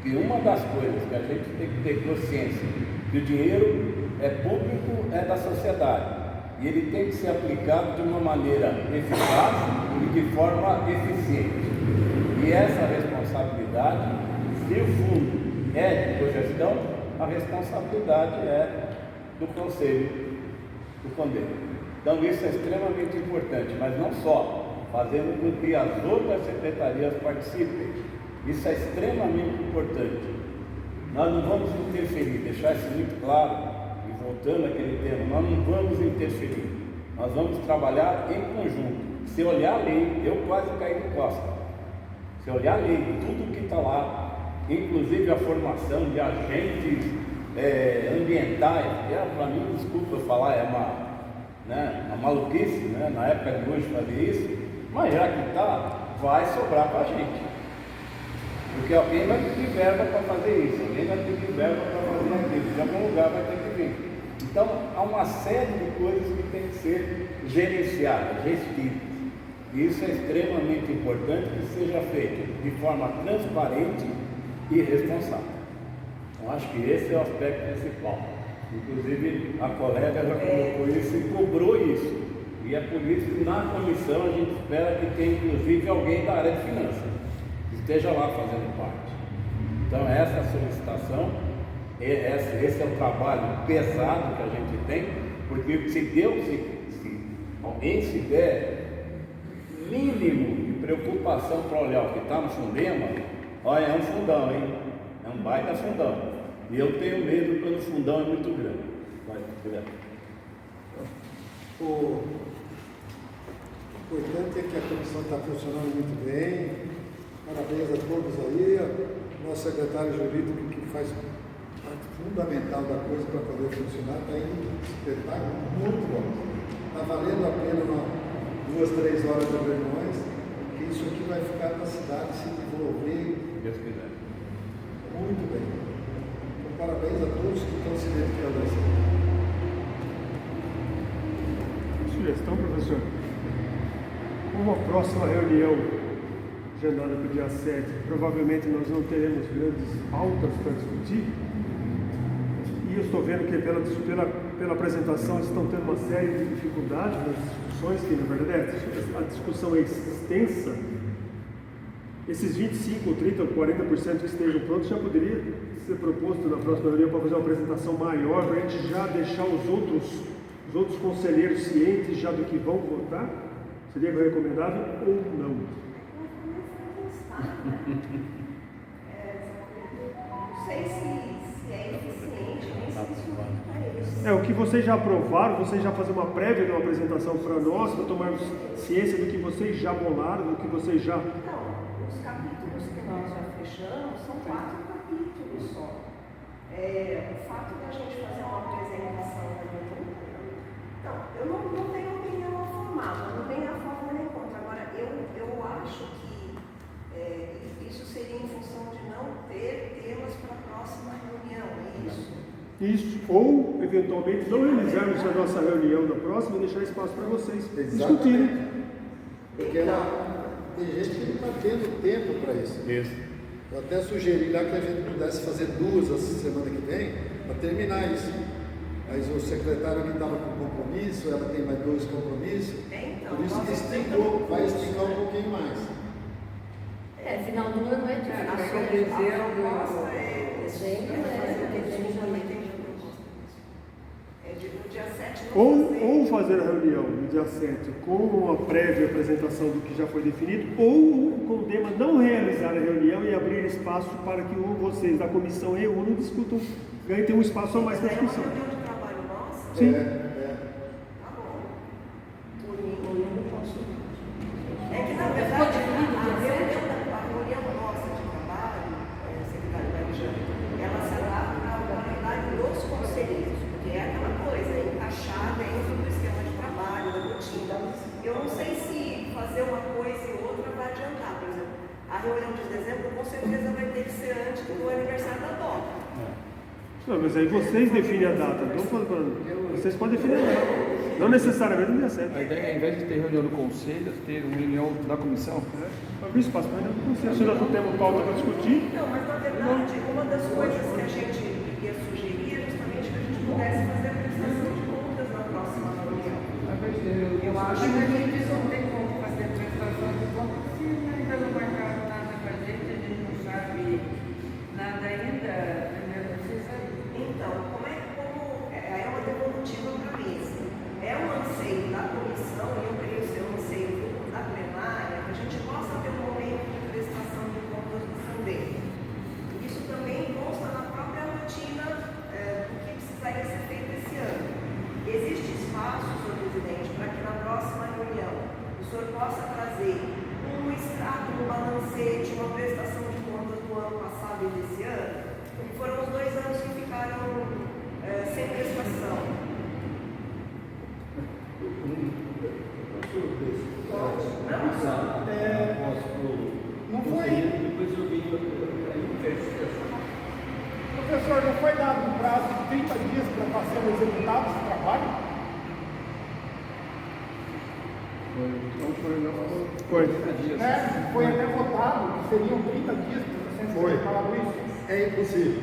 E uma das coisas que a gente tem que ter consciência, que o dinheiro é público, é da sociedade, e ele tem que ser aplicado de uma maneira eficaz e de forma eficiente. E essa responsabilidade, se o fundo é de cogestão, a responsabilidade é do Conselho do Condema. Então isso é extremamente importante, mas não só fazendo com que as outras secretarias participem. Isso é extremamente importante. Nós não vamos interferir, deixar isso muito claro, e voltando àquele tema, nós não vamos interferir, nós vamos trabalhar em conjunto. Se olhar a lei, eu quase caí de costa. Se olhar a lei, tudo que está lá, inclusive a formação de agentes ambientais, para mim, desculpa falar, é uma maluquice, né? Na época de hoje fazer isso, mas já que está, vai sobrar para a gente. Porque alguém vai pedir verba para fazer isso, alguém vai pedir verba para fazer aquilo, de algum lugar vai ter que vir. Então, há uma série de coisas que tem que ser gerenciadas, gestidas. E isso é extremamente importante que seja feito de forma transparente e responsável. Então, acho que esse é o aspecto principal. Inclusive, a colega já colocou isso e cobrou isso. E é por isso que na comissão a gente espera que tenha, inclusive, alguém da área de finanças que esteja lá fazendo parte. Então, essa é a solicitação, esse é o trabalho pesado que a gente tem, porque se alguém se der mínimo de preocupação para olhar o que está no Fundema, olha, é um fundão, hein? É um baita fundão. E eu tenho medo quando o fundão é muito grande. Vai, grande. O importante é que a comissão está funcionando muito bem. Parabéns a todos aí. Nosso secretário jurídico, que faz parte fundamental da coisa para poder funcionar, está indo um espetáculo muito bom. Está valendo a pena 2, 3 horas de reuniões, porque isso aqui vai ficar para a cidade se desenvolver. Deus quiser. Muito bem. Então, parabéns a todos que estão se dedicando a isso. Sugestão, professor. Uma próxima reunião agendada para o dia 7, provavelmente nós não teremos grandes pautas para discutir. E eu estou vendo que pela apresentação estão tendo uma série de dificuldades nas discussões, que na verdade a discussão é extensa. Esses 25, ou 30, ou 40% que estejam prontos já poderia ser proposto na próxima reunião para fazer uma apresentação maior, para a gente já deixar os outros conselheiros cientes já do que vão votar. Seria recomendável ou não? Não sei se é eficiente, nem se isso para eles. O que vocês já aprovaram, vocês já fazem uma prévia de uma apresentação para nós, para tomarmos ciência do que vocês já bolaram, do que vocês já... Não, os capítulos que nós já fechamos são 4 capítulos só. O fato de a gente fazer uma apresentação então, eu não tenho opinião formada, não tenho a forma nem contra. Agora, eu acho que isso seria em função de não ter temas para a próxima reunião, é isso? Isso, ou eventualmente não realizarmos a nossa reunião da próxima e deixar espaço para vocês discutirem. Porque tem gente que não está tendo tempo para isso. Eu até sugeri lá que a gente pudesse fazer 2 essa semana que vem para terminar isso. Mas o secretário ali estava com compromisso, ela tem mais 2 compromissos, por isso que esticou, vai esticar um pouquinho mais. Final do ano é difícil. Acho que dezembro no dia 7 Ou fazer a reunião no dia 7 com uma prévia apresentação do que já foi definido, ou com o tema não realizar a reunião e abrir espaço para que vocês da comissão reúnam e discutam, ganhem ter um espaço a mais para discussão. Sim. Tá bom. Eu não posso. É que na verdade a reunião nossa de trabalho, secretária Marijane, ela se adapta à realidade dos conselheiros, porque é aquela coisa, encaixar dentro do esquema de trabalho, da rotina. Eu não sei se fazer uma coisa e outra vai adiantar. Por exemplo, a reunião de dezembro com certeza vai ter que ser antes do aniversário da Dota. Não, mas aí vocês definem a data, não falando. Vocês podem definir a data. Não necessariamente no dia 7. A ideia é, ao invés de ter reunião do conselho, ter uma reunião da comissão. Abrir espaço para reunião do conselho. Se nós não temos pauta para discutir. Não, mas na verdade, uma das coisas que a gente ia sugerir é justamente que a gente pudesse fazer a prestação de contas na próxima reunião. Eu acho que a gente não tem como fazer prestação de contas se ainda não marcaram nada com a gente não sabe nada ainda. Então, como é uma devolutiva para a mesa? É um anseio da comissão, e eu creio ser um anseio da plenária, senhor possa trazer um extrato, um balancete, uma prestação de contas do ano passado e desse ano, porque foram os 2 anos que ficaram sem prestação. Não foi. Depois eu vi Professor, não foi dado um prazo de 30 dias para estar sendo executado esse trabalho? Foi. Foi até votado que seriam 30 dias para estar sendo executado isso. É impossível.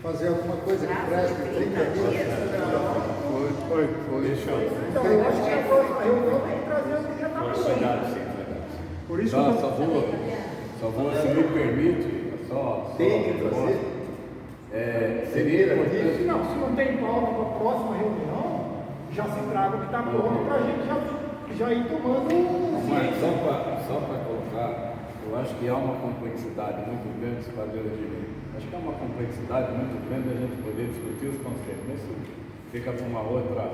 Fazer alguma coisa que preste 30 dias. Foi. Então, eu acho que a próxima reunião tem que trazer o que já está pronto. Por isso Só vou, se me permite, Tem que trazer. Seria importante. Não, se não tem pauta para a próxima reunião, já se traga o que está pronto para a gente já ir tomando. Mas só para colocar, eu acho que há uma complexidade muito grande de fazer o direito. Acho que há uma complexidade muito grande a gente poder discutir os conceitos. Mas isso fica para uma outra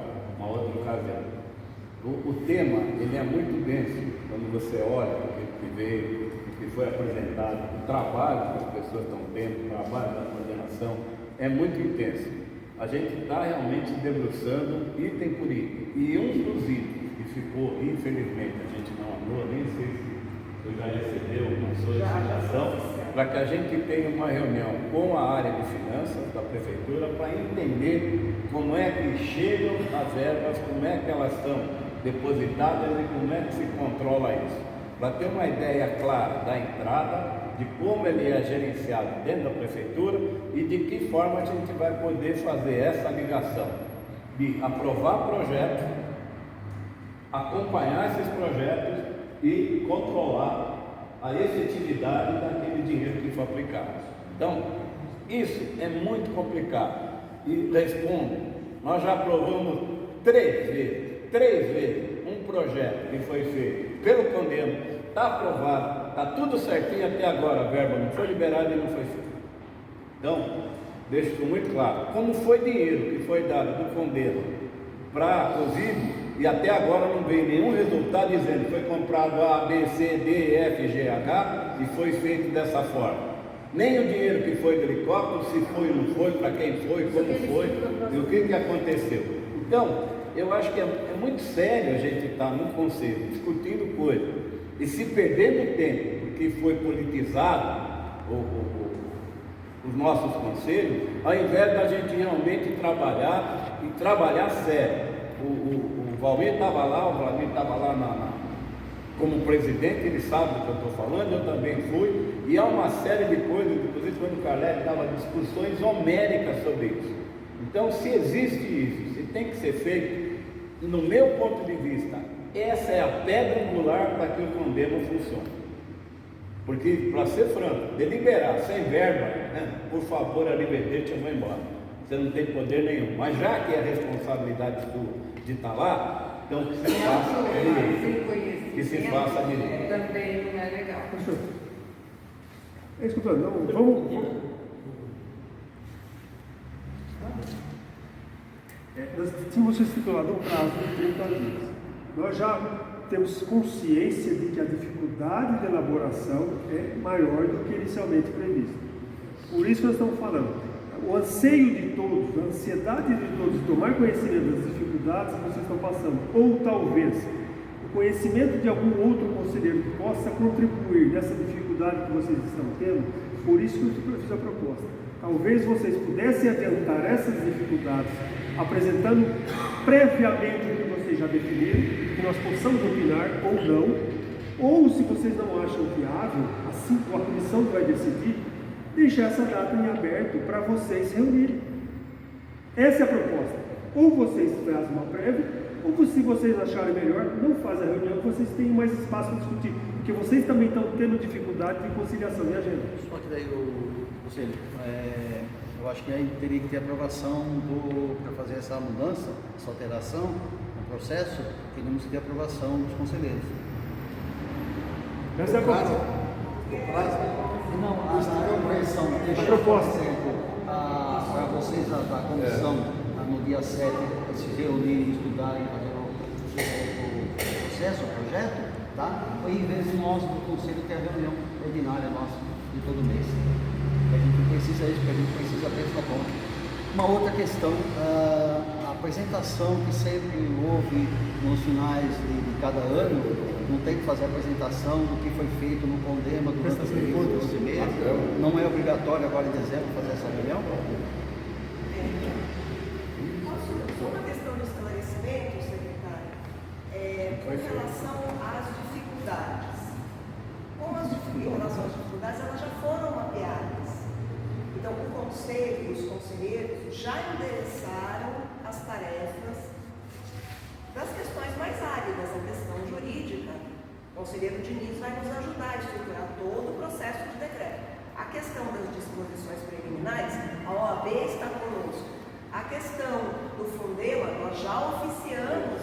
ocasião. O tema, ele é muito denso quando você olha o que veio, o que foi apresentado, o trabalho que as pessoas estão tendo, o trabalho da coordenação, é muito intenso. A gente está realmente debruçando item por item. E um dos itens que ficou, infelizmente, a gente não andou, nem sei se eu já recebeu uma solicitação, para que a gente tenha uma reunião com a área de finanças da prefeitura para entender como é que chegam as verbas, como é que elas são depositadas e como é que se controla isso. Para ter uma ideia clara da entrada, de como ele é gerenciado dentro da prefeitura e de que forma a gente vai poder fazer essa ligação de aprovar projetos, acompanhar esses projetos e controlar a efetividade daquele dinheiro que foi aplicado. Então, isso é muito complicado. E respondo, nós já aprovamos 3 vezes um projeto que foi feito pelo Condeno, está aprovado, está tudo certinho até agora, a verba não foi liberada e não foi feita. Então, deixo isso muito claro. Como foi dinheiro que foi dado do Condeno para a Covid, e até agora não veio nenhum resultado dizendo que foi comprado A, B, C, D, F, G, H e foi feito dessa forma. Nem o dinheiro que foi do helicóptero, se foi ou não foi, para quem foi, como foi e o que aconteceu. Então, eu acho que é muito sério a gente estar no conselho discutindo coisas e se perdendo tempo, porque foi politizado os nossos conselhos, ao invés da gente realmente trabalhar e trabalhar sério. O Valmir estava lá, como presidente, ele sabe do que eu estou falando, eu também fui, e há uma série de coisas, inclusive quando o Carlete dava discussões homéricas sobre isso. Então, se existe isso, se tem que ser feito, no meu ponto de vista, essa é a pedra angular para que o Condeno funcione. Porque, para ser franco, deliberar sem verba, né, por favor, arrivederci, eu vou embora. Você não tem poder nenhum. Mas já que é responsabilidade de estar lá, então que se faça direito. Que se faça direito. Também não é legal. É isso que eu estou falando. Vamos. Nós tínhamos estipulado um prazo de 30 dias. Nós já temos consciência de que a dificuldade de elaboração é maior do que inicialmente previsto. Por isso nós estamos falando. O anseio de todos, a ansiedade de todos de tomar conhecimento das dificuldades que vocês estão passando, ou talvez o conhecimento de algum outro conselheiro que possa contribuir nessa dificuldade que vocês estão tendo, por isso que eu fiz a proposta. Talvez vocês pudessem adiantar essas dificuldades, apresentando previamente o que vocês já definiram, que nós possamos opinar ou não, ou se vocês não acham viável, assim a comissão vai decidir, deixar essa data em aberto para vocês se reunirem. Essa é a proposta. Ou vocês fazem uma prévia, ou se vocês acharem melhor, não fazem a reunião, vocês têm mais espaço para discutir, porque vocês também estão tendo dificuldade de conciliação de agenda. Só que daí, conselho, eu acho que aí teria que ter aprovação para fazer essa mudança, essa alteração no processo, teríamos que ter aprovação dos conselheiros. Essa é a proposta. Não, a correção, deixa proposta. Para vocês da comissão, no dia 7, se reunirem, estudarem, fazer o processo, projeto, tá? Em vez de nós, do conselho, ter a reunião ordinária nossa de todo mês. A gente precisa isso, porque a gente precisa ter essa conta. Uma outra questão, a apresentação que sempre houve nos finais de cada ano, não tem que fazer a apresentação do que foi feito no Condema durante os 12 meses, não é obrigatório agora em dezembro fazer essa reunião? Só uma questão de esclarecimento, secretário, com relação às dificuldades. Em relação às dificuldades, elas já foram mapeadas. Então, o conselho e os conselheiros já endereçaram as tarefas das questões mais áridas, a questão jurídica. O conselheiro Diniz vai nos ajudar a estruturar todo o processo de decreto. A questão das disposições preliminares, a OAB está conosco. A questão do Fundema, nós já oficiamos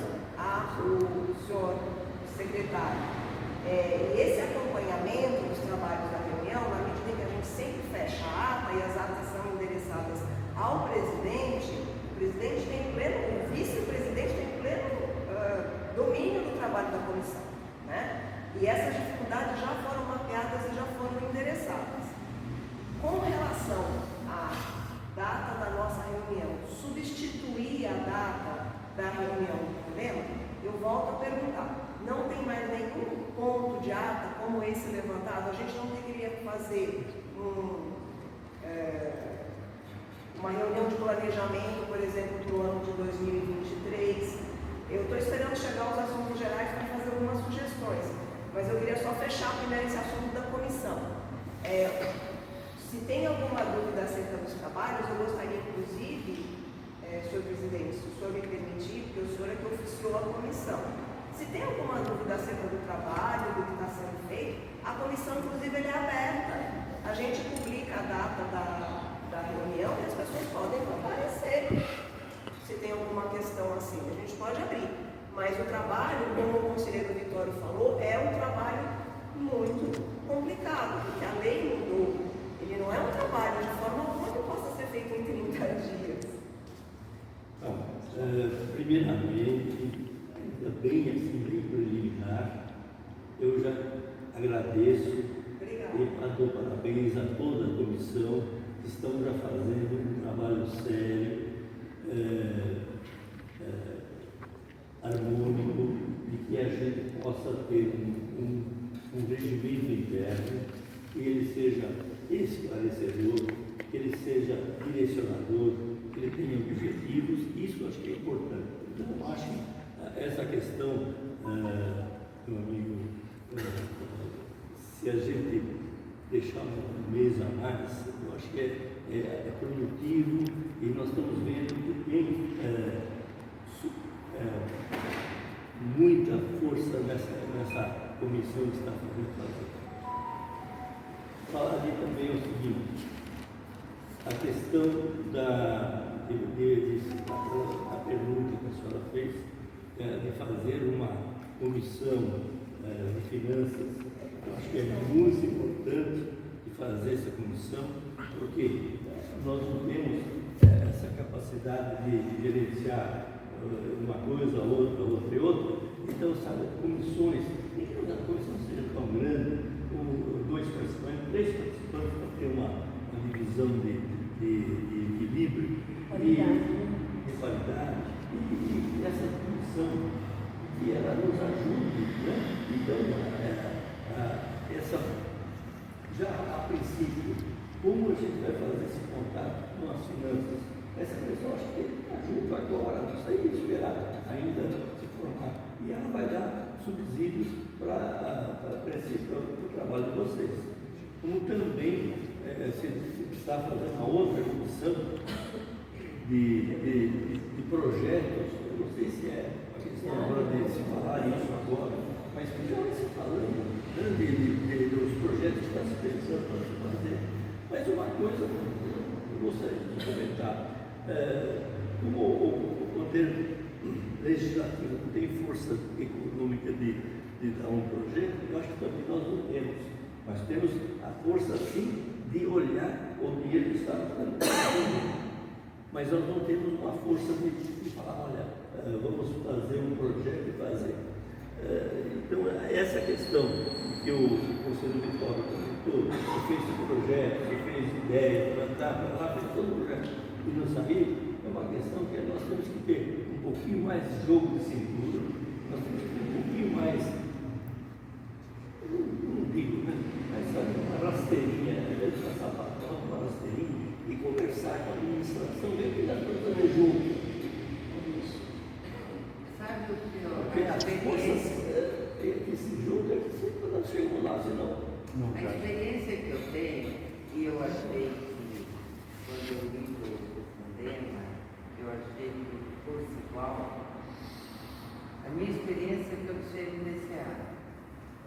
o senhor secretário. Esse acompanhamento dos trabalhos da reunião, na medida em que a gente sempre fecha a ata e as atas são endereçadas ao presidente, o presidente tem pleno, o vice-presidente tem pleno domínio do trabalho da comissão, né? E essas dificuldades já foram mapeadas e já foram endereçadas. Com relação à data da nossa reunião, substituir a data da reunião do problema, eu volto a perguntar. Não tem mais nenhum ponto de ata como esse levantado. A gente não deveria fazer uma reunião de planejamento, por exemplo, para o ano de 2023. Eu estou esperando chegar os assuntos gerais para fazer algumas sugestões, mas eu queria só fechar primeiro esse assunto da comissão. Se tem alguma dúvida acerca dos trabalhos, eu gostaria, inclusive, senhor presidente, se o senhor me permitir, porque o senhor é que oficiou a comissão. Se tem alguma dúvida acerca do trabalho, do que está sendo feito, a comissão, inclusive, é aberta. A gente publica a data da reunião e as pessoas podem comparecer. Se tem alguma questão assim, a gente pode abrir. Mas o trabalho, como o conselheiro Vitório falou, é um trabalho muito complicado, porque a lei mudou. Ele não é um trabalho de forma alguma que possa ser feito em 30 dias. Bom, primeiramente, bem assim, bem preliminar, eu já agradeço e dou parabéns a toda a comissão que estão já fazendo um trabalho sério, harmônico, de que a gente possa ter um regimento interno, que ele seja esclarecedor, que ele seja direcionador, que ele tenha objetivos. Isso eu acho que é importante. Então, eu acho que essa questão, meu amigo, se a gente deixar um mês a mais, eu acho que é produtivo e nós estamos vendo que tem muita força nessa comissão que está fazendo. Falaria também o seguinte, a questão da pergunta que a senhora fez, de fazer uma comissão de finanças. Eu acho que é muito importante de fazer essa comissão, porque nós não temos essa capacidade de gerenciar uma coisa, outra e outra. Então, sabe, comissões, nem que a comissão seja tão grande, com 2 participantes, 3 participantes, para ter uma divisão de equilíbrio e de qualidade. E essa comissão que ela nos ajude, né? Então, já a princípio, como a gente vai fazer esse contato com as finanças? Essa pessoa acho que está junto agora, não sei esperar ainda se formar. E ela vai dar subsídios para o trabalho de vocês. Como também se está fazendo uma outra comissão de projetos, eu não sei se é a questão agora de se falar isso agora, mas já vai se falando dos projetos que está se pensando para se fazer. Mas uma coisa eu gostaria de comentar, como o poder legislativo não tem força econômica de dar um projeto, eu acho que também nós não temos. Mas temos a força, sim, de olhar o dinheiro que está no plano. Mas nós não temos uma força de falar, olha, vamos fazer um projeto e fazer. Então, o conselho Vitória, você fez esse projeto, você fez ideia, lá, fez todo o projeto e não sabia, é uma questão que nós temos que ter um pouquinho mais de jogo de cintura, nós temos que ter um pouquinho mais, não digo, né? Mas sabe, uma rasteirinha, ao invés de passar uma rasteirinha e conversar com a administração, ver que nós estamos juntos. Sabe o pior? Porque as forças, esse jogo é que sempre nós chegamos lá, senão. A experiência que eu tenho, e eu achei que, quando eu li o Fundema, eu achei que fosse igual, a minha experiência que eu chego nesse ano.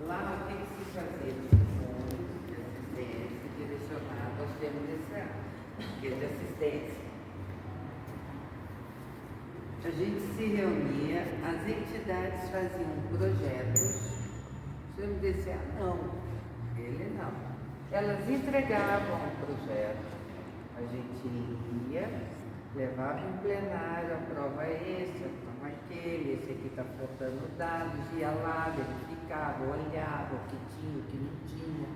Lá, o que se fazia? Fundos de assistência direcionado aos temas desse ano, que é de assistência. A gente se reunia, as entidades faziam projetos, você me disse, não, ele não. Elas entregavam o projeto, a gente ia, levava em plenário, a prova esse, a prova aquele, esse aqui está faltando dados, ia lá, verificava, olhava o que tinha, o que não tinha,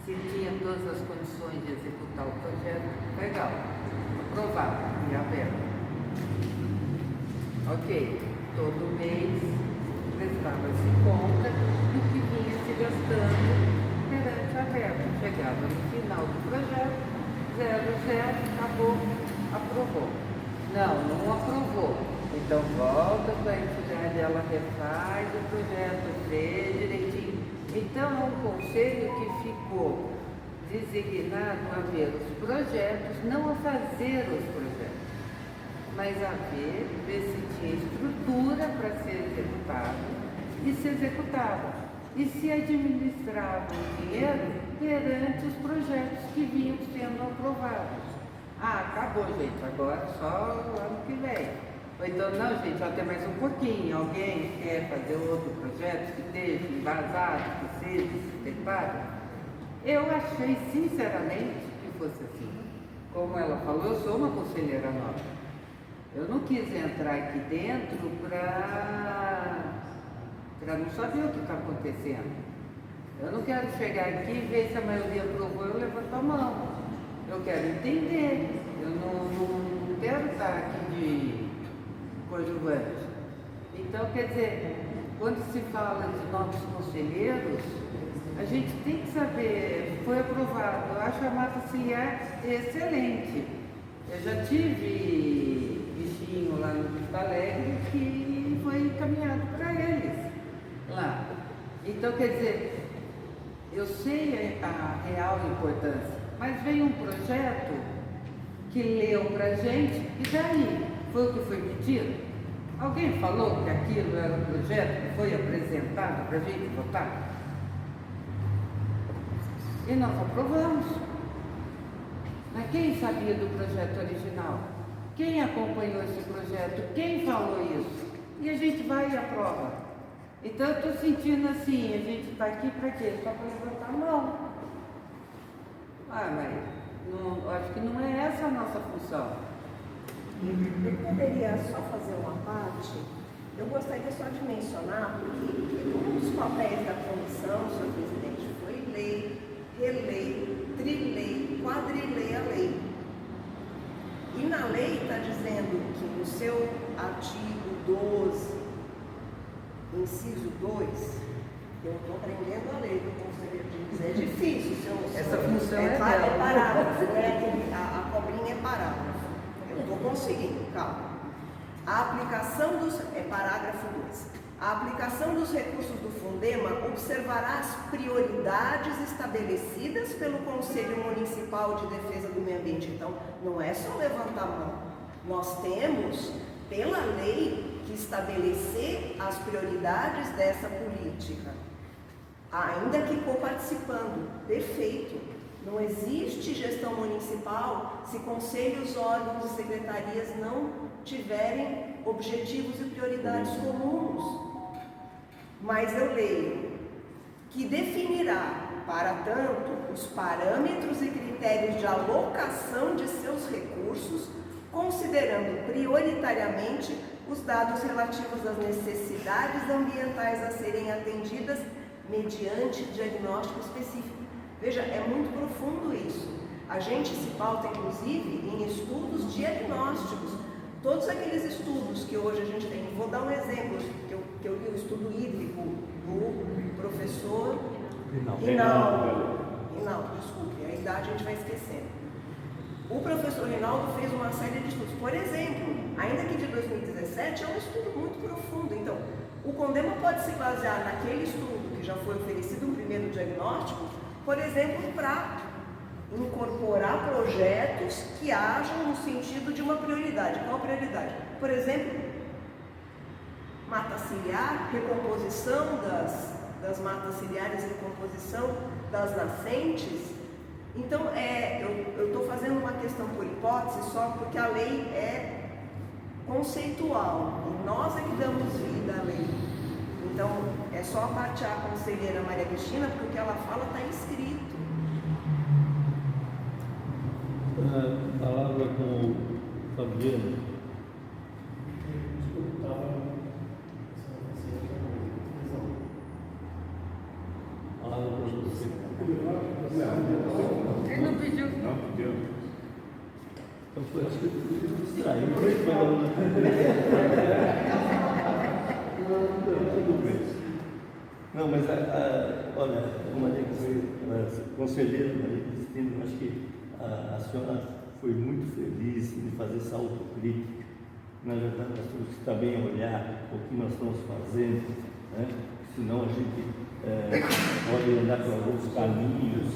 se tinha todas as condições de executar o projeto, legal, aprovava, ia aberto. Ok, todo mês prestava-se conta do que vinha se gastando perante a verba. Chegava no final do projeto, 0, acabou, aprovou. Não aprovou. Então volta para a entidade, ela refaz o projeto, vê direitinho. Então é um conselho que ficou designado a ver os projetos, não a fazer os projetos, mas a ver se tinha estrutura para ser executado e se executava. E se administrava o dinheiro perante os projetos que vinham sendo aprovados. Acabou, gente, agora só o ano que vem. Ou então, não, gente, só tem mais um pouquinho. Alguém quer fazer outro projeto que esteja embasado, que seja sustentado? Eu achei, sinceramente, que fosse assim. Como ela falou, eu sou uma conselheira nova. Eu não quis entrar aqui dentro para não saber o que está acontecendo. Eu não quero chegar aqui e ver se a maioria aprovou, eu levanto a mão. Eu quero entender. Eu não quero estar aqui de coadjuvante. Então, quer dizer, quando se fala de novos conselheiros, a gente tem que saber, foi aprovado. Eu acho a mata ciliar excelente. Eu já tive bichinho lá no Vista Alegre que foi encaminhado para eles lá. Então, quer dizer, eu sei a real importância, mas veio um projeto que leu para a gente e daí foi o que foi pedido. Alguém falou que aquilo era um projeto que foi apresentado para a gente votar? E nós aprovamos. Mas quem sabia do projeto original? Quem acompanhou esse projeto? Quem falou isso? E a gente vai e aprova. Então eu estou sentindo assim, a gente está aqui para quê? Só para levantar a mão. Mas não, acho que não é essa a nossa função. Eu poderia só fazer uma parte? Eu gostaria só de mencionar, porque um dos papéis da comissão, senhor presidente, foi lei, relei, trilei, quadrilei a lei. E na lei está dizendo que no seu artigo 12, inciso 2, eu estou aprendendo a lei do conselheiro de dizer, é difícil, senhor. Essa função é dela. É parágrafo, a cobrinha é parágrafo. Eu estou conseguindo, calma. A aplicação dos... é parágrafo 2. A aplicação dos recursos do Fundema observará as prioridades estabelecidas pelo Conselho Municipal de Defesa do Meio Ambiente. Então, não é só levantar a mão. Nós temos, pela lei, que estabelecer as prioridades dessa política, ainda que coparticipando. Perfeito. Não existe gestão municipal se conselhos, órgãos e secretarias não tiverem objetivos e prioridades comuns. Mas eu leio que definirá, para tanto, os parâmetros e critérios de alocação de seus recursos, considerando prioritariamente os dados relativos às necessidades ambientais a serem atendidas mediante diagnóstico específico. Veja, é muito profundo isso. A gente se pauta, inclusive, em estudos diagnósticos. Todos aqueles estudos que hoje a gente tem, vou dar um exemplo, que eu li o estudo hídrico do professor Rinaldo, desculpe, a idade a gente vai esquecendo. O professor Rinaldo fez uma série de estudos. Por exemplo, ainda que de 2017, é um estudo muito profundo. Então, o CONDEMA pode se basear naquele estudo que já foi oferecido, um primeiro diagnóstico, por exemplo, para incorporar projetos que hajam no sentido de uma prioridade. Qual prioridade? Por exemplo, mata ciliar, recomposição das matas ciliares, recomposição das nascentes. Então, eu estou fazendo uma questão por hipótese só porque a lei é conceitual e nós é que damos vida à lei. Então, é só a parte A, conselheira Maria Cristina, porque o que ela fala está escrito. Palavra com o Fabiano. Palavra para você. Ele não pediu. Não pediu. Então foi acho que eu distraí. Não, mas olha, Maria conselheira Maria Cristina, eu acho que a senhora foi muito feliz em fazer essa autocrítica. Na verdade, nós temos que também olhar o que nós estamos fazendo, né? Senão a gente pode andar por alguns caminhos,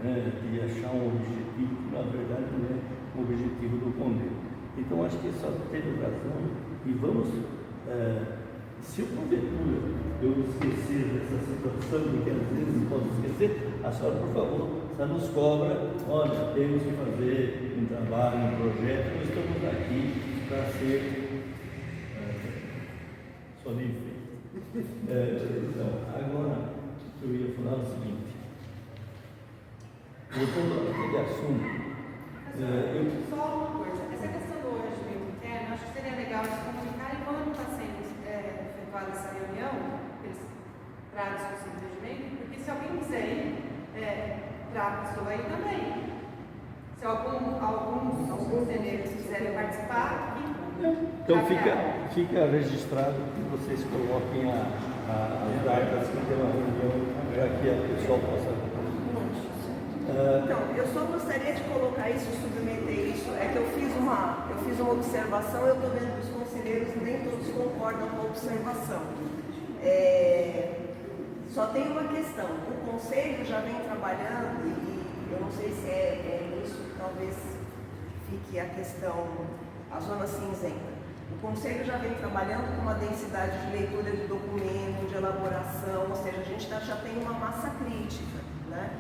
né? E achar um objetivo que na verdade não é o objetivo do CONDEMA. Então acho que a senhora teve razão e vamos, se eu porventura eu esquecer dessa situação, porque às vezes posso esquecer, a senhora, por favor, já nos cobra, olha, temos que fazer um trabalho, um projeto, nós estamos aqui para ser só nem feito. Então, agora eu ia falar o seguinte, voltando àquele assunto, Só uma coisa, essa questão do regimento interno, acho que seria legal se comunicar quando está sendo efetuada essa reunião, eles tragam o seu regimento, porque se alguém quiser ir, traga a pessoa aí também. Se alguns conselheiros quiserem participar, então fica registrado que vocês coloquem as datas que tem uma reunião para que a pessoa possa. Então, eu só gostaria de colocar isso, submeter isso, é que eu fiz uma observação, eu estou vendo que os conselheiros nem todos concordam com a observação. Só tem uma questão, o conselho já vem trabalhando, e eu não sei se é isso, talvez fique a questão, a zona cinzenta. O conselho já vem trabalhando com uma densidade de leitura de documento, de elaboração, ou seja, a gente já tem uma massa crítica, né?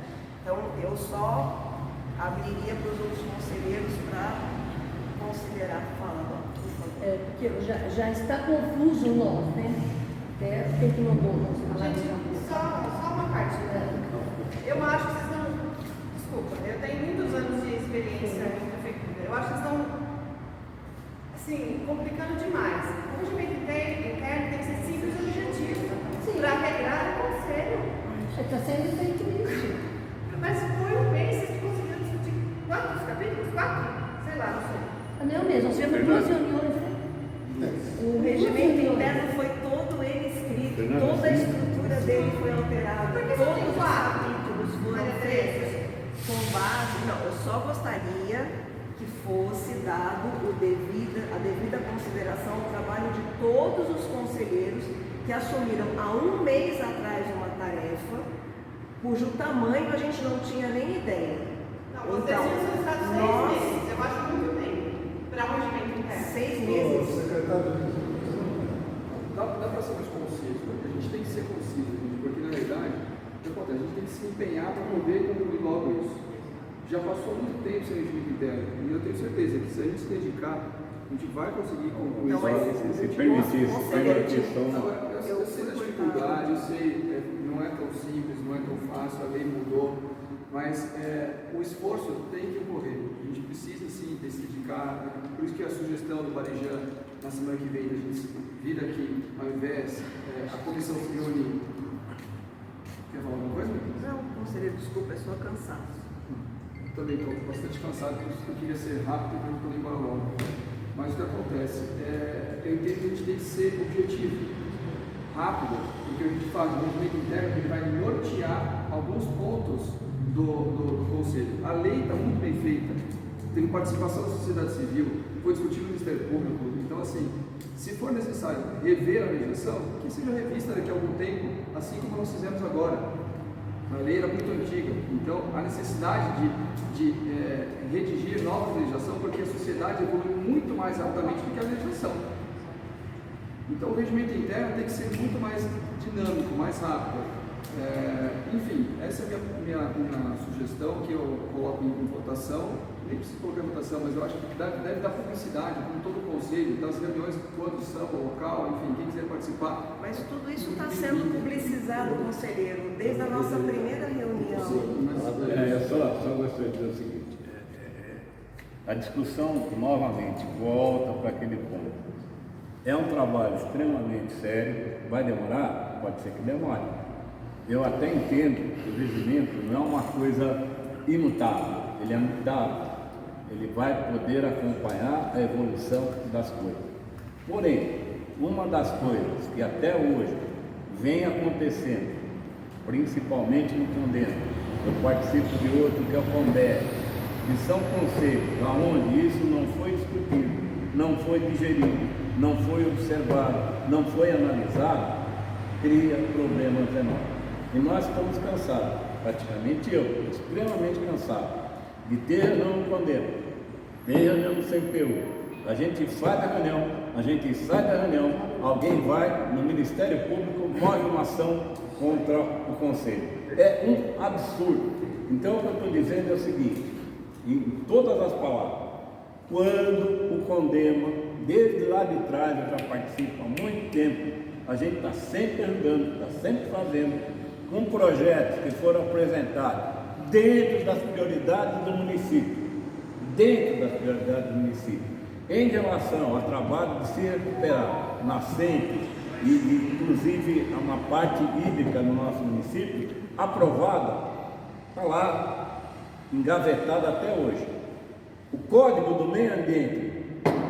Então, eu só abriria para os outros conselheiros para considerar. Fala, porque já está confuso nós, né? Até quem que mandou nós falar gente, só uma parte. Eu acho que vocês estão. Desculpa, eu tenho muitos anos de experiência em prefeitura. Eu acho que vocês estão, assim, complicando demais. O regimento interno tem que ser simples e objetivo. Para regrar o conselho. Está sendo feito isso. Mas foi um mês, vocês conseguiram discutir quantos capítulos? 4? Sei lá, não sei. Não mesmo, nós tivemos 2 reuniões, né? O regimento interno foi todo ele escrito, toda a estrutura dele foi alterada, todos os capítulos foram feitos com base. Não, eu só gostaria que fosse dado a devida consideração ao trabalho de todos os conselheiros que assumiram há um mês atrás uma tarefa cujo tamanho a gente não tinha nem ideia. Não, vocês tinham solicitado 6 meses, eu acho muito bem, para um regimento interno. 6 meses. Dá para ser mais conciso, porque a gente tem que ser conciso, porque na verdade, o que acontece? A gente tem que se empenhar para poder concluir logo isso. Já passou muito tempo sem regimento interno, e eu tenho certeza que se a gente se dedicar, a gente vai conseguir concluir isso. Se permitir, Agora, eu sei da dificuldade, eu sei, não é tão simples, não é tão fácil, a lei mudou, mas o esforço tem que ocorrer. A gente precisa sim se dedicar, por isso que a sugestão do Barejan na semana que vem, a gente vir aqui, ao invés, a comissão se reunir cansaço. Eu também estou bastante cansado, por isso que eu queria ser rápido para não poder ir embora logo. Mas o que acontece? Eu entendo que a gente tem que ser objetivo, rápido, porque a gente faz o movimento interno, ele vai nortear alguns pontos do Conselho. A lei está muito bem feita, teve participação da sociedade civil, foi discutido no Ministério Público. Então, assim, se for necessário rever a legislação, que seja revista daqui a algum tempo, assim como nós fizemos agora. A lei era muito antiga, então a necessidade de redigir novas legislações, porque a sociedade evolui muito mais rapidamente do que a legislação. Então o regimento interno tem que ser muito mais dinâmico, mais rápido. Enfim, essa é a minha sugestão, que eu coloco em votação. Nem preciso colocar em votação, mas eu acho que deve dar publicidade, como todo o conselho, das reuniões quando samba, local, enfim, quem quiser participar. Mas tudo isso está sendo publicizado, conselheiro, desde a nossa primeira reunião. Eu só gostaria de dizer o seguinte, a discussão novamente volta para aquele ponto. É um trabalho extremamente sério, vai demorar? Pode ser que demore. Eu até entendo que o regimento não é uma coisa imutável, ele é mutável. Ele vai poder acompanhar a evolução das coisas. Porém, uma das coisas que até hoje vem acontecendo, principalmente no Condeno, eu participo de outro que é o Condé, que são conselhos onde isso não foi discutido, não foi digerido, não foi observado, não foi analisado, cria problemas enormes. E nós estamos cansados, praticamente eu, extremamente cansado, de ter reunião no Condeno, ter reunião no CMPU. A gente faz a reunião, a gente sai da reunião, alguém vai no Ministério Público, move uma ação contra o Conselho. É um absurdo. Então o que eu estou dizendo é o seguinte, em todas as palavras, quando o Condema, desde lá de trás, eu já participo há muito tempo, a gente está sempre andando, está sempre fazendo, com projetos que foram apresentados dentro das prioridades do município, em relação ao trabalho de se recuperar nascentes e inclusive uma parte hídrica no nosso município, aprovada, está lá, engavetada até hoje. O Código do Meio Ambiente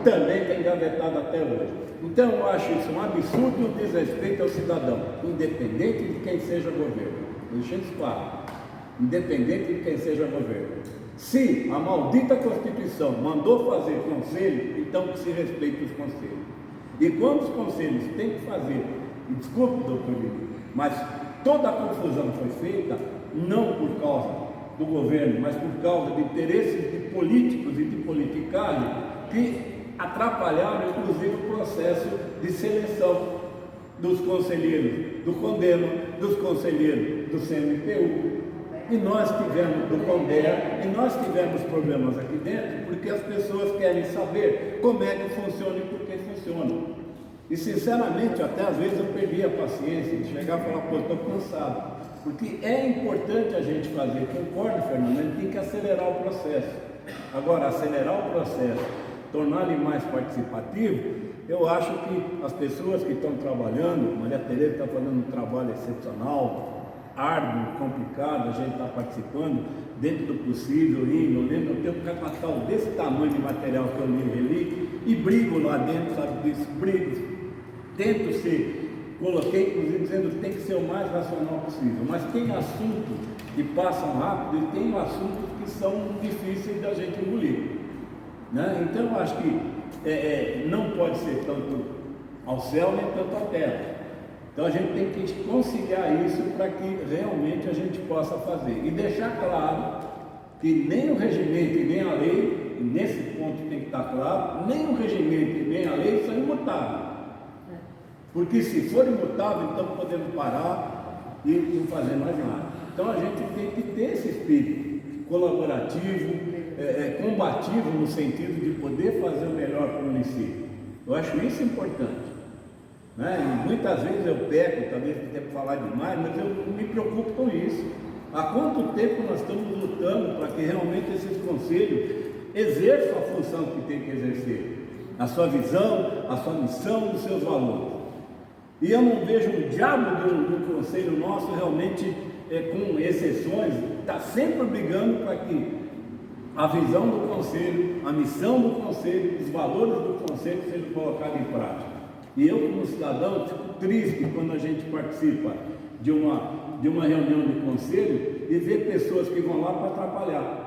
também está engavetado até hoje. Então eu acho isso um absurdo e um desrespeito ao cidadão, independente de quem seja governo. Deixa isso claro. Independente de quem seja governo. Se a maldita Constituição mandou fazer conselho, então que se respeite os conselhos. E quando os conselhos têm que fazer, e desculpe, doutor Lili, mas toda a confusão foi feita não por causa do governo, mas por causa de interesses de políticos e de politicagem que atrapalharam inclusive o processo de seleção dos conselheiros do Condema, dos conselheiros do CMPU. E nós tivemos do Condé, e nós tivemos problemas aqui dentro, porque as pessoas querem saber como é que funciona e por que funciona. E sinceramente, até às vezes eu perdi a paciência de chegar e falar, pô, estou cansado. Porque é importante a gente fazer, concordo, Fernando, a gente tem que acelerar o processo. Agora, acelerar o processo, tornar ele mais participativo, eu acho que as pessoas que estão trabalhando, Maria Tereza está fazendo um trabalho excepcional, árduo, complicado, a gente está participando, dentro do possível, indo, eu tenho um capital desse tamanho de material que eu li e reli, e brigo lá dentro, sabe disso, brigo, tento ser, coloquei inclusive dizendo que tem que ser o mais racional possível, mas tem assuntos que passam rápido e tem assuntos que são difíceis da gente engolir, né? Então eu acho que não pode ser tanto ao céu nem tanto à terra. Então a gente tem que conciliar isso para que realmente a gente possa fazer. E deixar claro que nem o regimento e nem a lei, e nesse ponto tem que estar claro, nem o regimento e nem a lei são imutáveis. Porque se for imutável, então podemos parar e não fazer mais nada. Então a gente tem que ter esse espírito colaborativo, combativo no sentido de poder fazer o melhor para o município. Eu acho isso importante. Né? E muitas vezes eu peco, talvez tenha que falar demais, mas eu me preocupo com isso. Há quanto tempo nós estamos lutando para que realmente esses conselhos exerçam a função que tem que exercer, a sua visão, a sua missão, os seus valores. E eu não vejo um diabo de um conselho nosso realmente com exceções, está sempre brigando para que a visão do Conselho, a missão do Conselho, os valores do Conselho sejam colocados em prática. E eu, como cidadão, fico triste quando a gente participa de uma reunião de Conselho e ver pessoas que vão lá para atrapalhar.